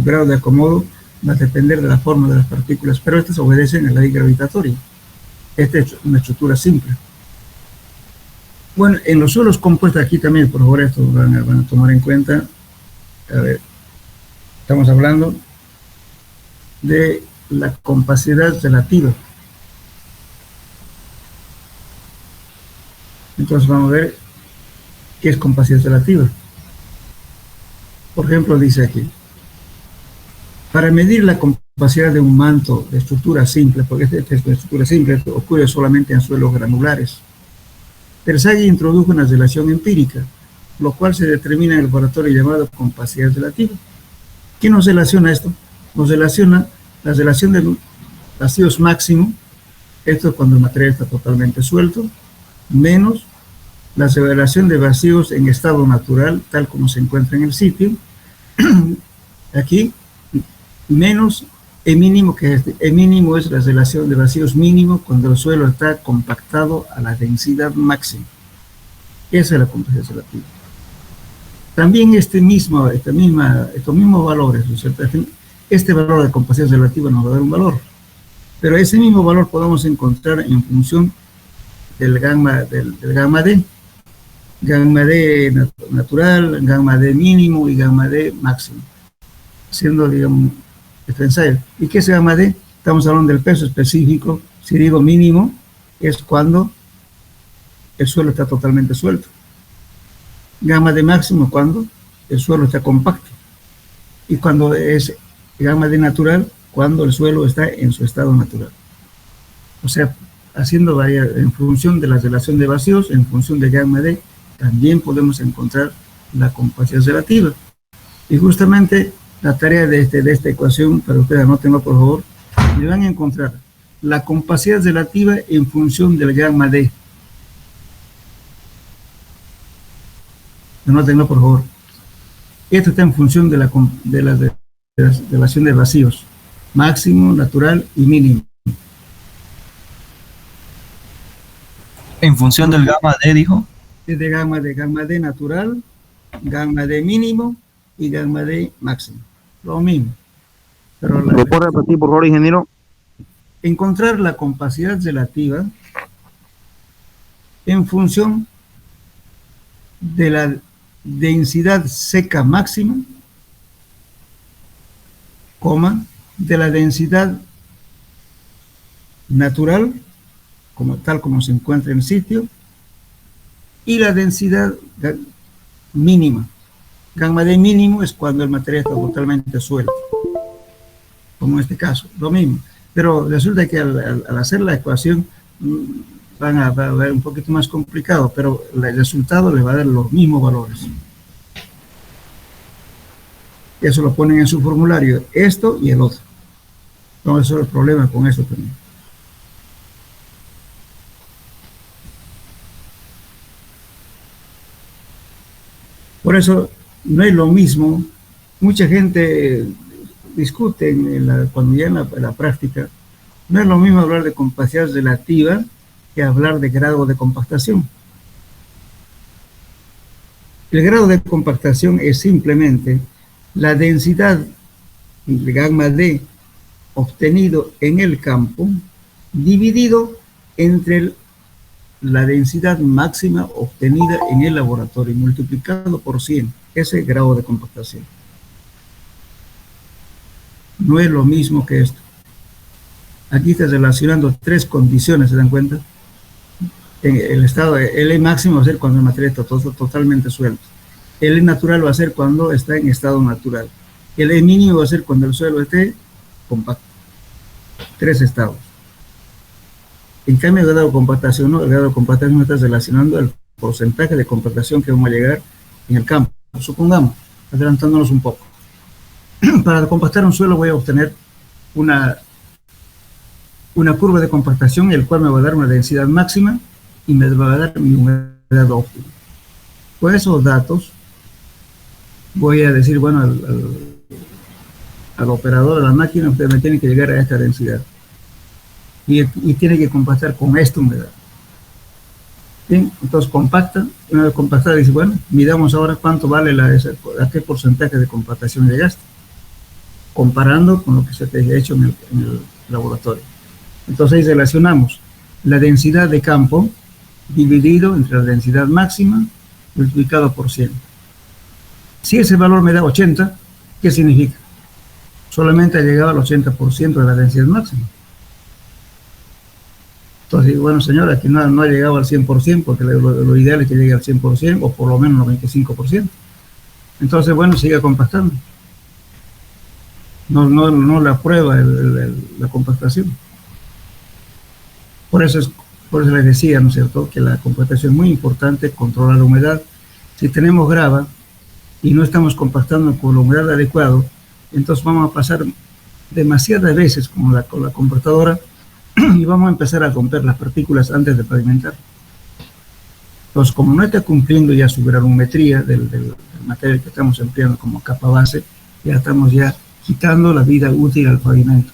grado de acomodo va a depender de la forma de las partículas, pero estas obedecen a la ley gravitatoria. Esta es una estructura simple. Bueno, en los suelos compuestos, aquí también, por favor, esto van a tomar en cuenta. A ver, estamos hablando de la compacidad relativa. Entonces vamos a ver qué es compacidad relativa. Por ejemplo, dice aquí, para medir la compacidad de un manto de estructura simple, porque esta es una estructura simple, ocurre solamente en suelos granulares. Terzaghi introdujo una relación empírica, lo cual se determina en el laboratorio llamado compacidad relativa. ¿Qué nos relaciona esto? Nos relaciona la relación de vacíos máximo, esto es cuando el material está totalmente suelto, menos la relación de vacíos en estado natural, tal como se encuentra en el sitio, aquí, menos E mínimo, que E mínimo es la relación de vacíos mínimo cuando el suelo está compactado a la densidad máxima. Esa es la compacidad relativa. También estos mismos valores, ¿no es cierto? Este valor de compacidad relativa nos va a dar un valor, pero ese mismo valor podemos encontrar en función del gamma D. Gamma D natural, gamma D mínimo y gamma D máximo, siendo, digamos, diferencial. ¿Y qué es gamma D? Estamos hablando del peso específico. Si digo mínimo, es cuando el suelo está totalmente suelto. Gamma D máximo cuando el suelo está compacto. Y cuando es gamma D natural, cuando el suelo está en su estado natural. O sea, haciendo en función de la relación de vacíos, en función de gamma D, también podemos encontrar la compacidad relativa. Y justamente la tarea de esta ecuación, para ustedes anótenlo por favor, le van a encontrar la compacidad relativa en función del gamma D. Anótenlo por favor. Esto está en función de la relación de vacíos, máximo, natural y mínimo. En función del gamma D, dijo. Es de gamma D natural, gamma D mínimo y gamma D máximo. Lo mismo. Pero ¿Lo puede repetir, por favor, ingeniero? Encontrar la compacidad relativa en función de la densidad seca máxima, de la densidad natural, tal como se encuentra en el sitio, y la densidad mínima. Gamma D mínimo es cuando el material está totalmente suelto, como en este caso, lo mismo. Pero resulta que al hacer la ecuación va a ver un poquito más complicado, pero el resultado le va a dar los mismos valores. Eso lo ponen en su formulario, esto y el otro. Entonces, eso es el problema con esto también. Por eso, no es lo mismo. Mucha gente discute cuando ya en la práctica, no es lo mismo hablar de compacidad relativa que hablar de grado de compactación. El grado de compactación es simplemente la densidad de gamma D obtenido en el campo dividido entre la densidad máxima obtenida en el laboratorio multiplicado por 100. Ese es el grado de compactación. No es lo mismo que esto. Aquí está relacionando tres condiciones, ¿se dan cuenta? En el estado de L máximo va a ser cuando el material está totalmente suelto. El E natural va a ser cuando está en estado natural. El E mínimo va a ser cuando el suelo esté compacto. Tres estados. En cambio, el grado de compactación, ¿no? El grado de compactación está relacionando el porcentaje de compactación que vamos a llegar en el campo. Supongamos, adelantándonos un poco. Para compactar un suelo voy a obtener una curva de compactación, el cual me va a dar una densidad máxima y me va a dar mi humedad óptima. Con esos datos voy a decir, bueno, al operador de la máquina, usted me tiene que llegar a esta densidad y tiene que compactar con esta humedad. Bien, entonces compacta, una vez compactada dice, bueno, midamos ahora cuánto vale a qué porcentaje de compactación llegaste, comparando con lo que se te ha hecho en el laboratorio. Entonces ahí relacionamos la densidad de campo dividido entre la densidad máxima multiplicado por 100. Si ese valor me da 80, ¿qué significa? Solamente ha llegado al 80% de la densidad máxima. Entonces, bueno, señora, aquí no ha llegado al 100%, porque lo ideal es que llegue al 100%, o por lo menos al 95%. Entonces, bueno, siga compactando. No la aprueba la compactación. Por eso les decía, ¿no es cierto?, que la compactación es muy importante, controlar la humedad. Si tenemos grava y no estamos compactando con la humedad adecuada, entonces vamos a pasar demasiadas veces con la compactadora y vamos a empezar a romper las partículas antes de pavimentar. Entonces, como no está cumpliendo ya su granulometría del material que estamos empleando como capa base, ya estamos quitando la vida útil al pavimento.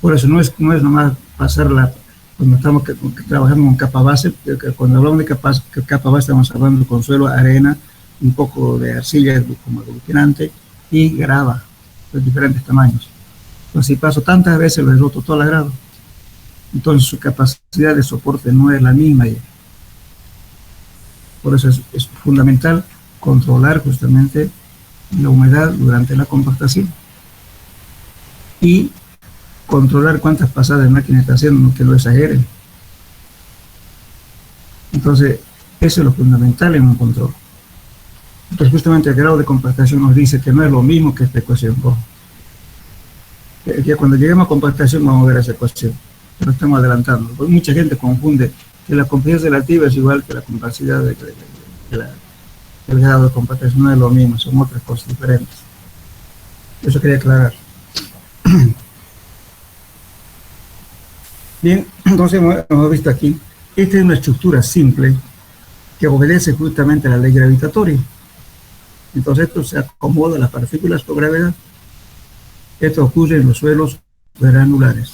Por eso no es nomás pasarla cuando estamos trabajando con capa base. Cuando hablamos de capa base estamos hablando con suelo, arena, un poco de arcilla como aglutinante y grava de diferentes tamaños. Entonces, si paso tantas veces, lo he roto toda la grava. Entonces, su capacidad de soporte no es la misma ya. Por eso es fundamental controlar justamente la humedad durante la compactación. Y controlar cuántas pasadas de máquina está haciendo, que no exageren. Entonces, eso es lo fundamental en un control. Entonces, justamente el grado de compactación nos dice que no es lo mismo que esta ecuación. Ya cuando lleguemos a compactación vamos a ver esa ecuación, pero estamos adelantando. Porque mucha gente confunde que la compresión relativa es igual que la compacidad el grado de compactación. No es lo mismo, son otras cosas diferentes. Eso quería aclarar. Bien, entonces hemos visto aquí, esta es una estructura simple que obedece justamente a la ley gravitatoria. Entonces esto se acomoda a las partículas por gravedad. Esto ocurre en los suelos granulares.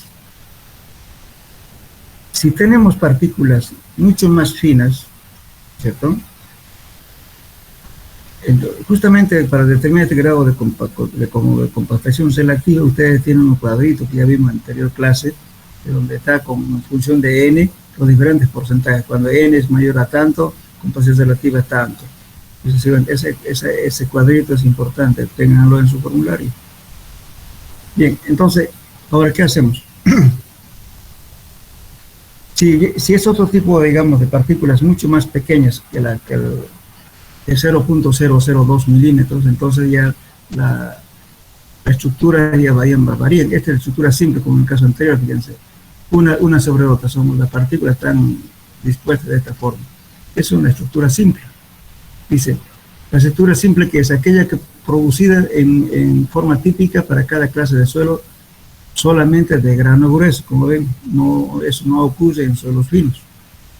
Si tenemos partículas mucho más finas, ¿cierto? Justamente para determinar este grado de compactación selectiva, ustedes tienen un cuadrito que ya vimos en la anterior clase, de donde está en función de n, los diferentes porcentajes. Cuando n es mayor a tanto, compactación selectiva es tanto. Ese cuadrito es importante, ténganlo en su formulario. Bien, entonces, ahora, ¿qué hacemos? Si es otro tipo, digamos, de partículas mucho más pequeñas que el 0.002 milímetros, entonces ya la estructura ya varía. Esta es la estructura simple, como en el caso anterior, fíjense. Una sobre otra, las partículas están dispuestas de esta forma. Es una estructura simple. Dice, la estructura simple que es aquella que producida en forma típica para cada clase de suelo, solamente de grano grueso. Como ven, eso no ocurre en suelos finos,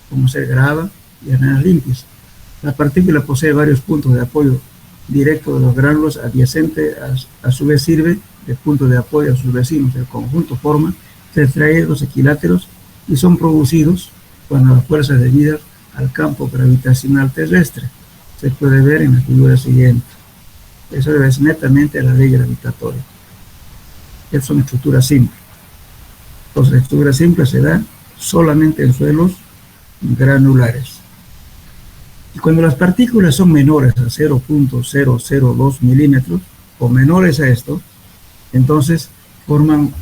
como ser grava y arenas limpias. La partícula posee varios puntos de apoyo directo de los gránulos adyacentes, a su vez sirve de punto de apoyo a sus vecinos. El conjunto forma tetraedros equiláteros y son producidos cuando las fuerzas debidas al campo gravitacional terrestre. Se puede ver en la figura siguiente. Eso debe ser netamente a la ley gravitatoria. Es una estructura simple. Entonces, la estructura simple se da solamente en suelos granulares. Y cuando las partículas son menores a 0.002 milímetros o menores a esto, entonces forman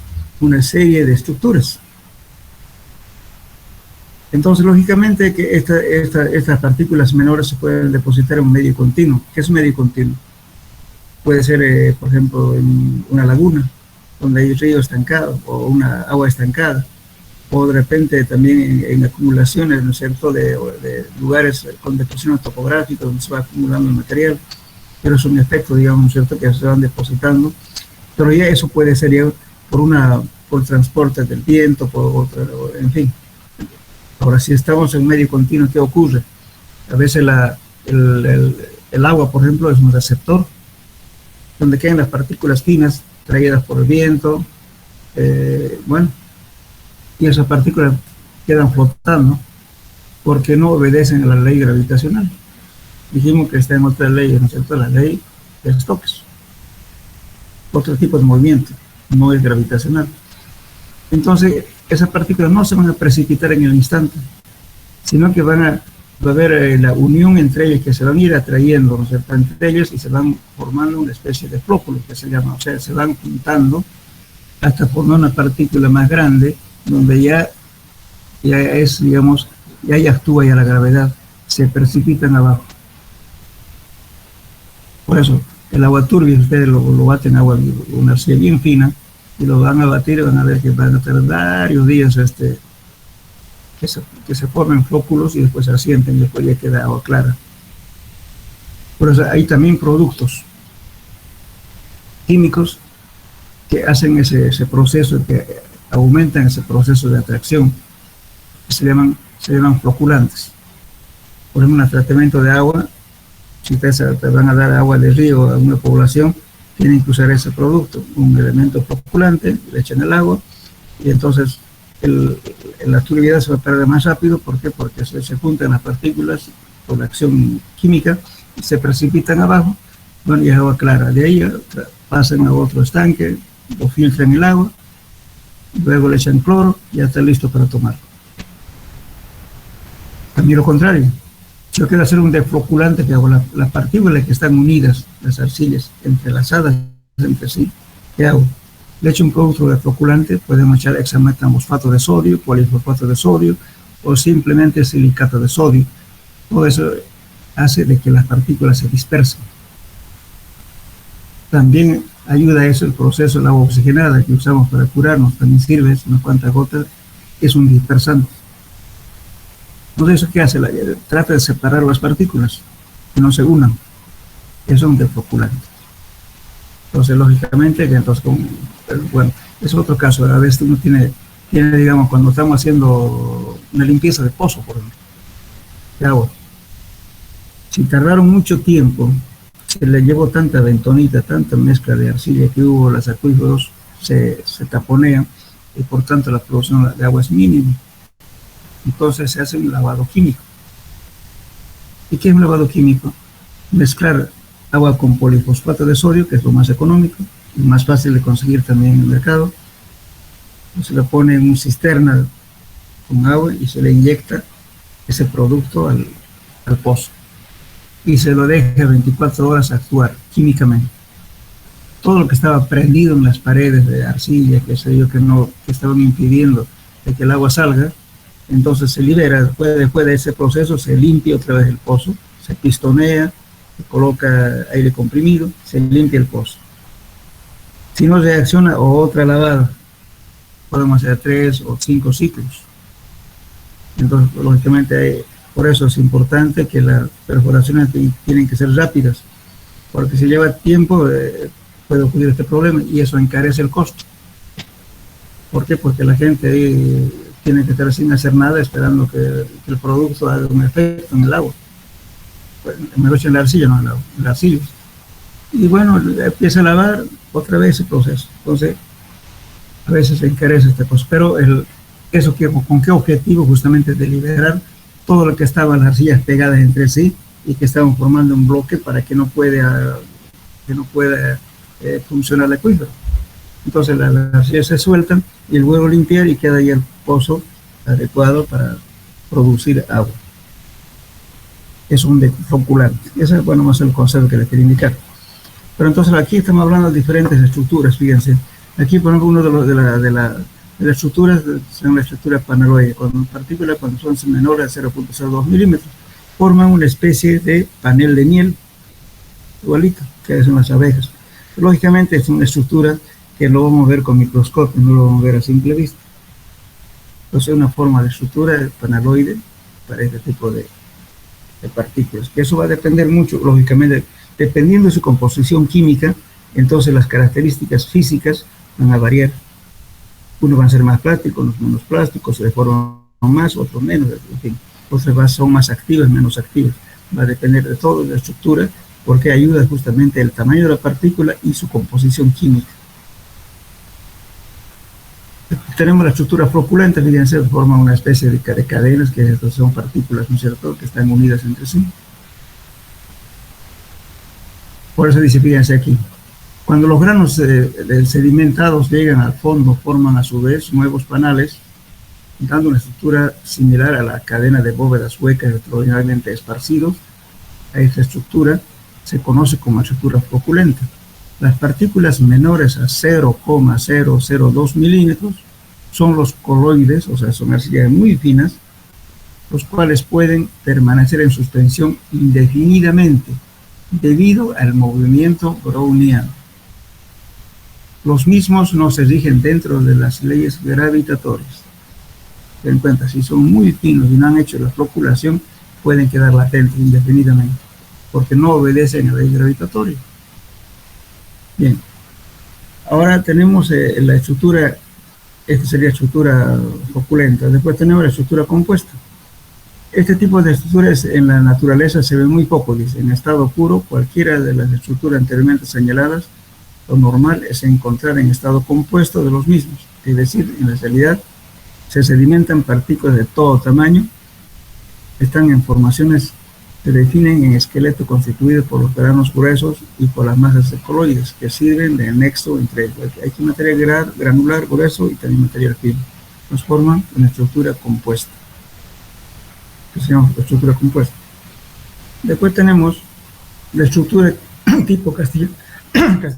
una serie de estructuras. Entonces, lógicamente, que estas partículas menores se pueden depositar en un medio continuo. ¿Qué es un medio continuo? Puede ser, por ejemplo, en una laguna, donde hay río estancado o una agua estancada, o de repente también en acumulaciones, ¿no es cierto?, de lugares con deposiciones topográficas donde se va acumulando el material, pero es un efecto, digamos, ¿no es cierto?, que se van depositando, pero ya eso puede ser ya por transporte del viento, en fin. Ahora, si estamos en medio continuo, ¿qué ocurre? A veces el agua, por ejemplo, es un receptor, donde quedan las partículas finas traídas por el viento, y esas partículas quedan flotando porque no obedecen a la ley gravitacional. Dijimos que está en otra ley, ¿no es cierto?, la ley de Stokes. Otro tipo de movimiento, no es gravitacional. Entonces, esas partículas no se van a precipitar en el instante, sino que va a haber la unión entre ellas, que se van a ir atrayendo, ¿no es cierto?, entre ellas, y se van formando una especie de flóculo, que se llama, o sea, se van juntando hasta formar una partícula más grande, donde ya es, digamos, ya actúa ya la gravedad, se precipitan abajo. Por eso, el agua turbia, ustedes lo baten agua, una arcilla bien fina, y lo van a batir y van a ver que van a tener varios días que se formen flóculos y después se asienten y después ya queda agua clara. Por eso hay también productos químicos que hacen ese proceso, que aumentan ese proceso de atracción, que se llaman floculantes. Por ejemplo, en el tratamiento de agua, si ustedes te van a dar agua de río a una población, tienen que usar ese producto, un elemento floculante, le echan el agua, y entonces la turbidez se va a perder más rápido. ¿Por qué? Porque se juntan las partículas por la acción química y se precipitan abajo, bueno, y es agua clara. De ahí pasan a otro estanque, o filtran el agua, luego le echan cloro y ya está listo para tomar. También lo contrario, si yo quiero hacer un defloculante, que hago las partículas que están unidas, las arcillas, entrelazadas entre sí, ¿qué hago? Le echo un producto de floculante, podemos echar hexametamfosfato de sodio, polifosfato de sodio o simplemente silicato de sodio. Todo eso hace de que las partículas se dispersen. También ayuda a eso el proceso del agua oxigenada que usamos para curarnos, también sirve, es unas cuantas gotas, es un dispersante. Entonces, ¿eso qué hace? Trata de separar las partículas, que no se unan. Eso es un defloculante. Entonces, lógicamente, bueno, es otro caso. A veces uno tiene, digamos, cuando estamos haciendo una limpieza de pozo, por ejemplo, de agua. Si tardaron mucho tiempo, se le llevó tanta bentonita, tanta mezcla de arcilla que hubo, los acuíferos se taponean y por tanto la producción de agua es mínima. Entonces se hace un lavado químico. ¿Y qué es un lavado químico? Mezclar agua con polifosfato de sodio, que es lo más económico y más fácil de conseguir también en el mercado. Se le pone en una cisterna con agua y se le inyecta ese producto al pozo. Y se lo deja 24 horas actuar químicamente. Todo lo que estaba prendido en las paredes de arcilla, que estaban impidiendo de que el agua salga, entonces se libera. Después de ese proceso se limpia otra vez el pozo, se pistonea, se coloca aire comprimido, se limpia el pozo. Si no reacciona, otra lavada, podemos hacer 3 o 5 ciclos. Entonces, lógicamente, por eso es importante que las perforaciones tienen que ser rápidas, porque si lleva tiempo puede ocurrir este problema y eso encarece el costo. ¿Por qué? Porque la gente tiene que estar sin hacer nada esperando que el producto haga un efecto en el agua. Pues, me lo echo en la arcilla, no en la arcilla. Y bueno, empieza a lavar otra vez ese proceso. Entonces, a veces se encarece esta cosa. Pero ¿con qué objetivo? Justamente de liberar todo lo que estaban las arcillas pegadas entre sí y que estaban formando un bloque para que no pueda funcionar el acuífero. Entonces las arcillas se sueltan y luego limpiar y queda ahí el pozo adecuado para producir agua. Es un defloculante. Ese es más el concepto que les quería indicar. Pero entonces aquí estamos hablando de diferentes estructuras, fíjense. Aquí, por ejemplo, uno de las estructuras son la estructura paneloide, cuando partículas cuando son menores a 0.02 milímetros, forman una especie de panel de miel, igualito, que son las abejas. Lógicamente es una estructura que lo vamos a ver con microscopio, no lo vamos a ver a simple vista. Entonces es una forma de estructura paneloide para este tipo de partículas, que eso va a depender mucho, lógicamente, dependiendo de su composición química, entonces las características físicas van a variar. Unos van a ser más plásticos, unos menos plásticos, se deforman más, otros menos, en fin. Otras son más activas, menos activas. Va a depender de todo, de la estructura, porque ayuda justamente el tamaño de la partícula y su composición química. Tenemos la estructura floculante, fíjense, forma una especie de cadenas, que son partículas, ¿no es cierto?, que están unidas entre sí. Por eso dice, fíjense aquí, cuando los granos sedimentados llegan al fondo, forman a su vez nuevos panales, dando una estructura similar a la cadena de bóvedas huecas heterogeneamente esparcidos. A esta estructura se conoce como estructura floculenta. Las partículas menores a 0,002 milímetros son los coloides, o sea, son arcillas muy finas, los cuales pueden permanecer en suspensión indefinidamente debido al movimiento browniano. Los mismos no se rigen dentro de las leyes gravitatorias. Ten en cuenta, si son muy finos y no han hecho la floculación, pueden quedar latentes indefinidamente, porque no obedecen a la ley gravitatoria. Bien, ahora tenemos la estructura, esta sería estructura floculenta. Después tenemos la estructura compuesta. Este tipo de estructuras en la naturaleza se ve muy poco, dice. En estado puro, cualquiera de las estructuras anteriormente señaladas, lo normal es encontrar en estado compuesto de los mismos, es decir, en la realidad se sedimentan partículas de todo tamaño, están en formaciones, se definen en esqueleto constituido por los granos gruesos y por las masas coloides que sirven de nexo entre ellos. Hay material granular grueso y también material fino. Nos forman una estructura compuesta, que se llama estructura compuesta. Después tenemos la estructura tipo castillo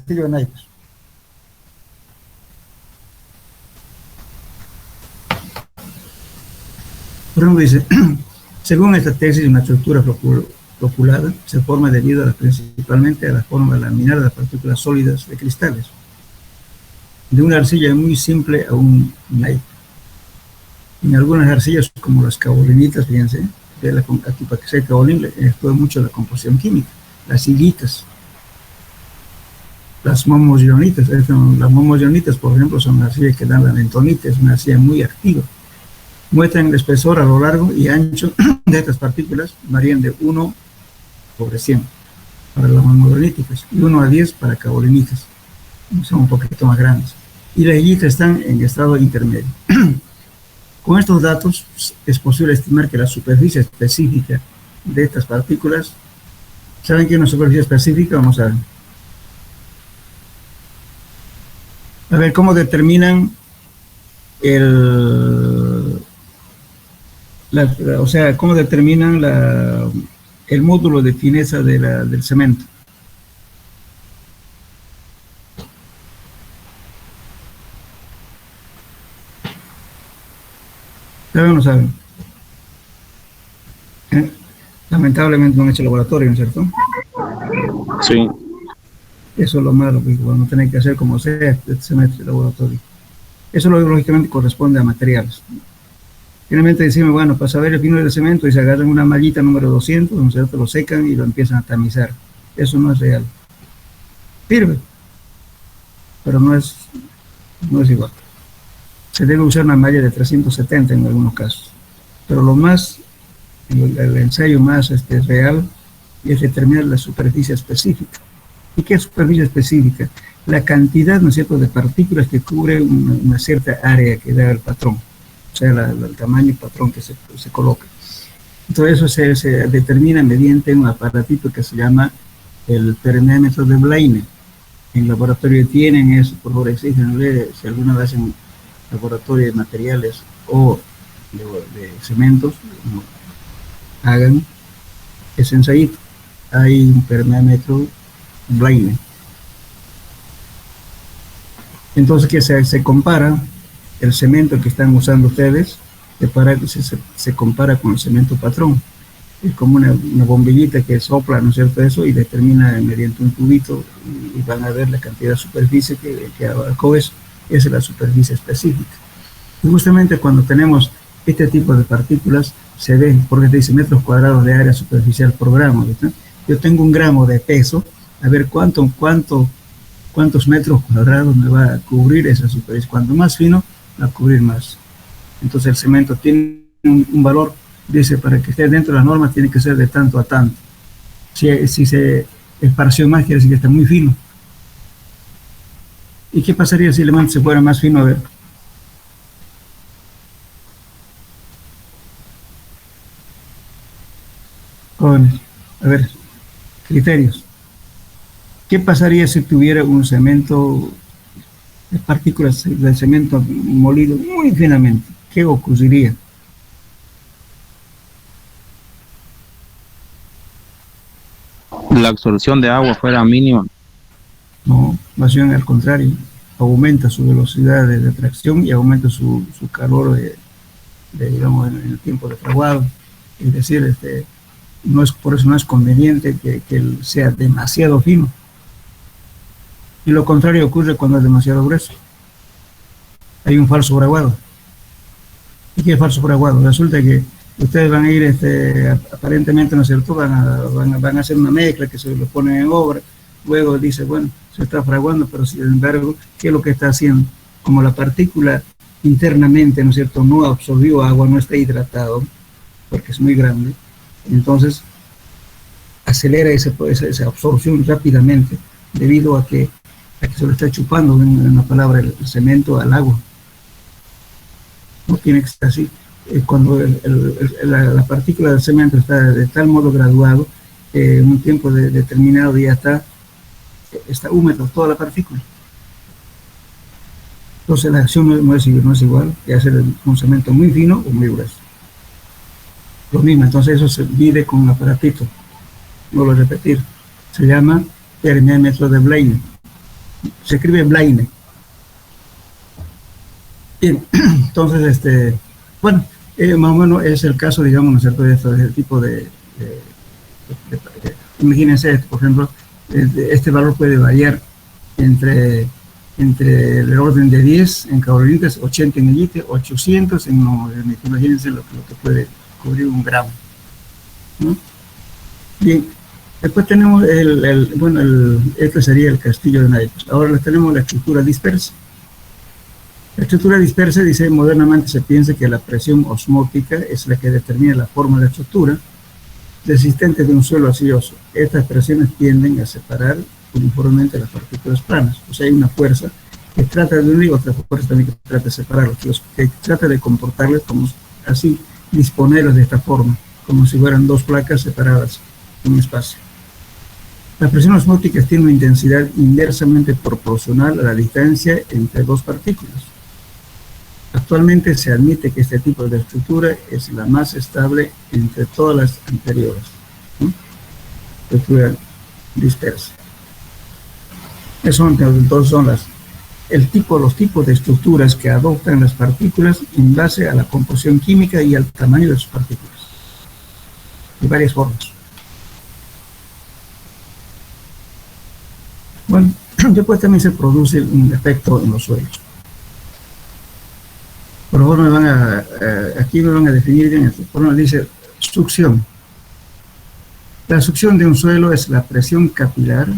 de naipes. Por ejemplo, dice, según esta tesis, una estructura floculada se forma debido principalmente a la forma laminar de las partículas sólidas de cristales, de una arcilla muy simple a un naipe. En algunas arcillas, como las caolinitas, fíjense, aquí para que sea caolín, actúa mucho la composición química, las hilitas, las momoionitas. Las momoionitas, por ejemplo, son las arcillas que dan la bentonita, es una arcilla muy activa. Muestran el espesor a lo largo y ancho de estas partículas, varían de 1/100 para las momoioníticas y 1/10 para caolinitas, son un poquito más grandes. Y las hilitas están en estado intermedio. Con estos datos es posible estimar que la superficie específica de estas partículas, ¿saben qué es una superficie específica? Vamos a ver. A ver, ¿cómo determinan cómo determinan el módulo de fineza del cemento? ¿Saben o no saben? Lamentablemente no han hecho laboratorio, ¿no es cierto? Sí. Eso es lo malo, porque no tienen que hacer como sea este semestre de laboratorio. Eso lógicamente corresponde a materiales. Finalmente decimos, bueno, para saber el fino del cemento, y se agarran una mallita número 200, ¿no es cierto? Lo secan y lo empiezan a tamizar. Eso no es real. Sirve, pero no es igual. Se debe usar una malla de 370 en algunos casos. Pero el ensayo más real es determinar la superficie específica. ¿Y qué es superficie específica? La cantidad, ¿no es cierto?, de partículas que cubre una cierta área que da el patrón, o sea, el tamaño y patrón que se coloca. Entonces eso se determina mediante un aparatito que se llama el permeámetro de Blaine. En laboratorio tienen eso, por favor, exígenle, si alguna vez en laboratorio de materiales o de cementos, hagan ese ensayito. Hay un permeámetro Blaine. Entonces, que se compara el cemento que están usando ustedes, se compara con el cemento patrón. Es como una bombillita que sopla, ¿no es cierto?, eso, y determina mediante un tubito, y van a ver la cantidad de superficie que abarcó eso. Esa es la superficie específica. Y justamente cuando tenemos este tipo de partículas, se ve, porque te dice metros cuadrados de área superficial por gramo, ¿verdad? Yo tengo 1 gramo de peso, a ver cuántos metros cuadrados me va a cubrir esa superficie. Cuanto más fino, va a cubrir más. Entonces el cemento tiene un valor, dice, para que esté dentro de las normas tiene que ser de tanto a tanto. Si se esparció más, quiere decir que está muy fino. ¿Y qué pasaría si el elemento se fuera más fino? A ver. Jóvenes, a ver, criterios. ¿Qué pasaría si tuviera un cemento, partículas de cemento molido muy finamente? ¿Qué ocurriría? La absorción de agua fuera mínima. No, más bien al contrario, aumenta su velocidad de atracción y aumenta su calor digamos, en el tiempo de fraguado. Es decir, por eso no es conveniente que sea demasiado fino. Y lo contrario ocurre cuando es demasiado grueso. Hay un falso fraguado. ¿Y qué es falso fraguado? Resulta que ustedes van a ir, aparentemente, ¿no es cierto?, van a hacer una mezcla que se lo ponen en obra. Luego dice, bueno, se está fraguando, pero sin embargo, ¿qué es lo que está haciendo? Como la partícula internamente, ¿no es cierto?, no absorbió agua, no está hidratado, porque es muy grande, entonces acelera esa absorción rápidamente, debido a que se lo está chupando, en una palabra, el cemento al agua. No tiene que ser así. Cuando la partícula del cemento está de tal modo graduado, en un tiempo determinado ya está húmedo toda la partícula. Entonces la acción no es igual que hacer un cemento muy fino o muy grueso. Lo mismo, entonces eso se mide con un aparatito. No lo repetir. Se llama permeámetro de Blaine. Se escribe Blaine. Bien, entonces, bueno, Más o menos es el caso, digamos, ¿no es cierto?, de este tipo imagínense, por ejemplo, este valor puede variar entre el orden de 10 en caurolitas, 80 en elite, 800 en no, imagínense lo que puede cubrir un gramo, ¿no? Bien, después tenemos este sería el castillo de naipes. Ahora tenemos la estructura dispersa. La estructura dispersa, dice, modernamente se piensa que la presión osmótica es la que determina la forma de la estructura resistente de un suelo arcilloso. Estas presiones tienden a separar uniformemente las partículas planas. O sea, hay una fuerza que trata de unir, otra fuerza también que trata de separarlos, que trata de comportarles como así, disponerlos de esta forma, como si fueran dos placas separadas en un espacio. La presión osmótica tiene una intensidad inversamente proporcional a la distancia entre dos partículas. Actualmente se admite que este tipo de estructura es la más estable entre todas las anteriores, ¿no? Estructura dispersa. Entonces son los tipos de estructuras que adoptan las partículas en base a la composición química y al tamaño de sus partículas, de varias formas. Bueno, después también se produce un efecto en los suelos. Por favor, aquí me van a definir bien esto. Por ejemplo, dice succión. La succión de un suelo es la presión capilar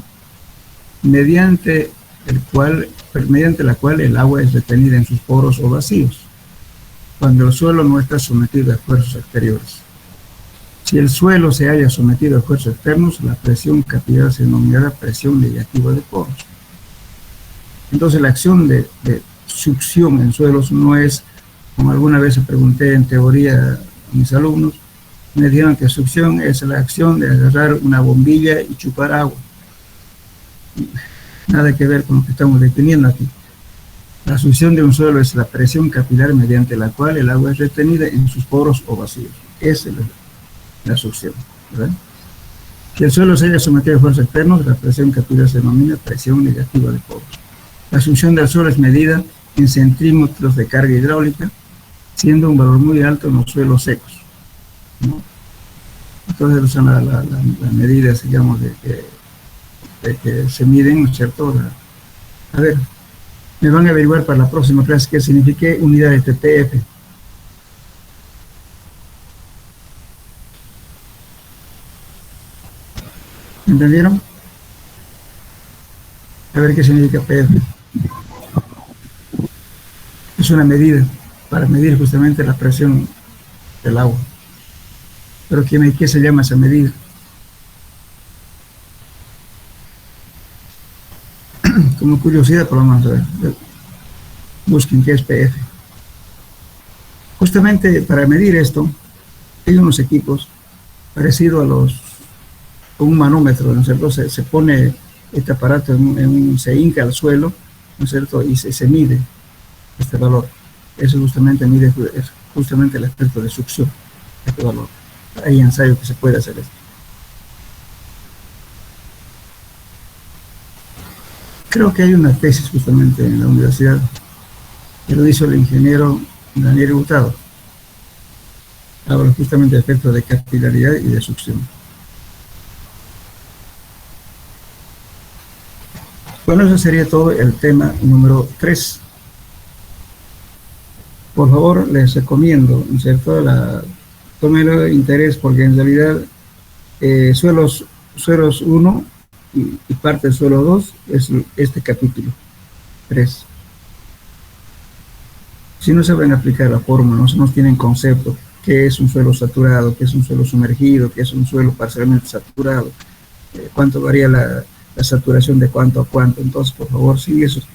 mediante la cual el agua es retenida en sus poros o vacíos, cuando el suelo no está sometido a esfuerzos exteriores. Si el suelo se halla sometido a esfuerzos externos, la presión capilar se denominará presión negativa de poros. Entonces, la acción de succión en suelos no es, como alguna vez pregunté en teoría a mis alumnos, me dijeron que succión es la acción de agarrar una bombilla y chupar agua. Nada que ver con lo que estamos definiendo aquí. La succión de un suelo es la presión capilar mediante la cual el agua es retenida en sus poros o vacíos. Esa es la succión, ¿verdad? Si el suelo se haya sometido a esfuerzos externos, la presión capilar se denomina presión negativa de poros. La succión del suelo es medida en centímetros de carga hidráulica, siendo un valor muy alto en los suelos secos, ¿no? Entonces son las medidas, digamos, de que se miden, ¿no es cierto? A ver, me van a averiguar para la próxima clase qué significa unidad de TPF. ¿Entendieron? A ver qué significa PF. Es una medida para medir justamente la presión del agua. Pero ¿qué se llama esa medida? Como curiosidad, por lo menos, busquen qué es PF. Justamente para medir esto, hay unos equipos parecidos con un manómetro, ¿no es cierto? Se pone este aparato, se hinca al suelo, ¿no es cierto? Y se mide este valor. Eso justamente es justamente el aspecto de succión, este valor. Hay ensayos que se puede hacer esto. Creo que hay una tesis justamente en la universidad que lo hizo el ingeniero Daniel Hurtado. Habla justamente de efectos de capilaridad y de succión. Bueno, eso sería todo el tema número 3. Por favor, les recomiendo, ¿no es cierto?, tómenlo interés, porque en realidad suelos 1 y parte del suelo 2 es este capítulo 3. Si no saben aplicar la fórmula, no tienen concepto, qué es un suelo saturado, qué es un suelo sumergido, qué es un suelo parcialmente saturado, cuánto varía la saturación de cuánto a cuánto. Entonces, por favor, si esos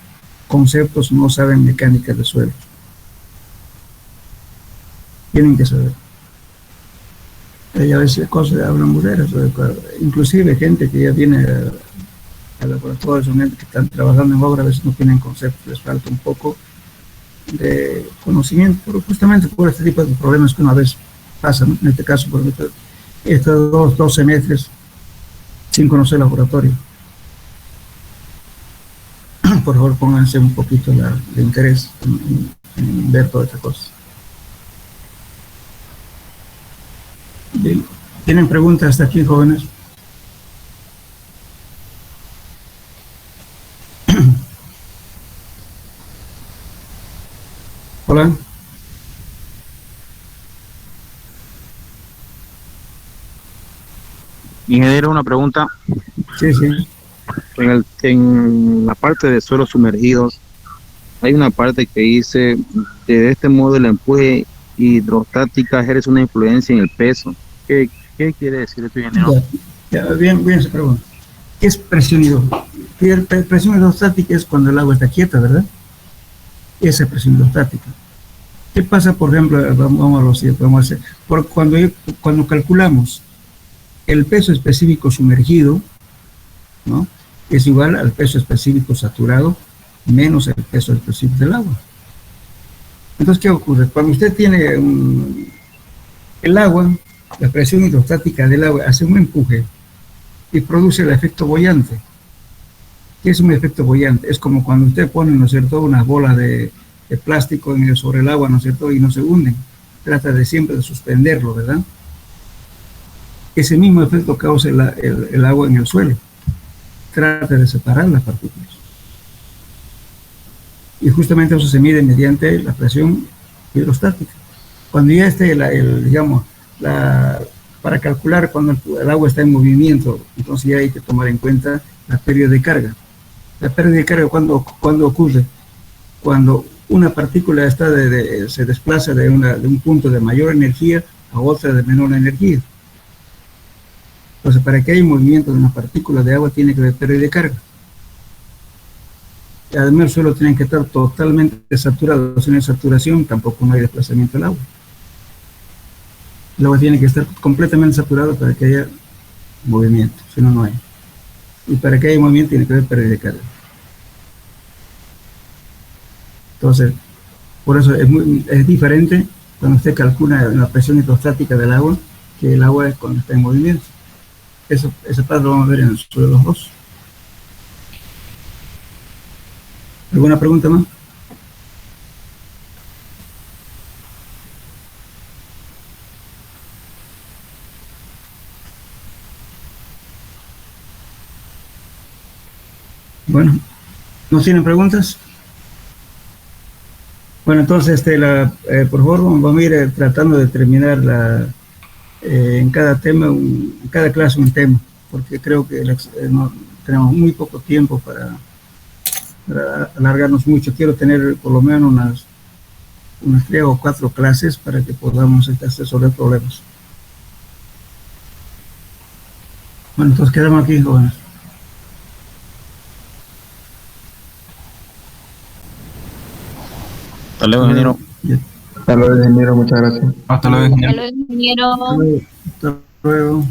conceptos no saben mecánica de suelo, tienen que saber. Hay a veces cosas de hablan burreras, inclusive gente que ya viene al laboratorio, son gente que están trabajando en obra, a veces no tienen concepto, les falta un poco de conocimiento, pero justamente por este tipo de problemas que una vez pasan, en este caso, por estos 2 semestres sin conocer laboratorio. Por favor, pónganse un poquito de interés en ver toda esta cosa. ¿Tienen preguntas hasta aquí, jóvenes? Hola. Ingeniero, una pregunta. Sí, sí. En la parte de suelos sumergidos, hay una parte que dice, de este modo el empuje hidrostática ejerce una influencia en el peso. ¿Qué quiere decir esto, ingeniero? Bien se pregunta. ¿Qué es presión hidrostática? Presión hidrostática es cuando el agua está quieta, ¿verdad? Esa es presión hidrostática. ¿Qué pasa, por ejemplo, cuando calculamos el peso específico sumergido, ¿no?, es igual al peso específico saturado menos el peso específico del agua. Entonces, ¿qué ocurre? Cuando usted tiene el agua, la presión hidrostática del agua hace un empuje y produce el efecto boyante. ¿Qué es un efecto boyante? Es como cuando usted pone, ¿no es cierto?, unas bolas de plástico sobre el agua, ¿no es cierto?, y no se hunden. Trata de siempre de suspenderlo, ¿verdad? Ese mismo efecto causa el agua en el suelo. Trata de separar las partículas. Y justamente eso se mide mediante la presión hidrostática. Cuando ya esté, para calcular cuando el agua está en movimiento, entonces ya hay que tomar en cuenta la pérdida de carga. La pérdida de carga, ¿cuándo ocurre? Cuando una partícula se desplaza de un punto de mayor energía a otra de menor energía. Entonces, para que haya movimiento de una partícula de agua, tiene que haber pérdida de carga. Y además, el suelo tiene que estar totalmente saturado. Si no hay saturación, tampoco no hay desplazamiento del agua. El agua tiene que estar completamente saturado para que haya movimiento, si no, no hay. Y para que haya movimiento, tiene que haber pérdida de carga. Entonces, por eso es diferente cuando usted calcula la presión hidrostática del agua que el agua es cuando está en movimiento. Esa parte lo vamos a ver en el suelo de los dos. ¿Alguna pregunta más? Bueno, ¿no tienen preguntas? Bueno, entonces, por favor, vamos a ir tratando de terminar en cada tema, en cada clase un tema, porque creo que no, tenemos muy poco tiempo para alargarnos mucho. Quiero tener por lo menos unas 3 o 4 clases para que podamos resolver problemas. Bueno, entonces quedamos aquí, jóvenes. Hasta luego, ingeniero. Hasta luego, ingeniero, muchas gracias. Hasta luego, ingeniero. Hasta luego, ingeniero. Hasta luego.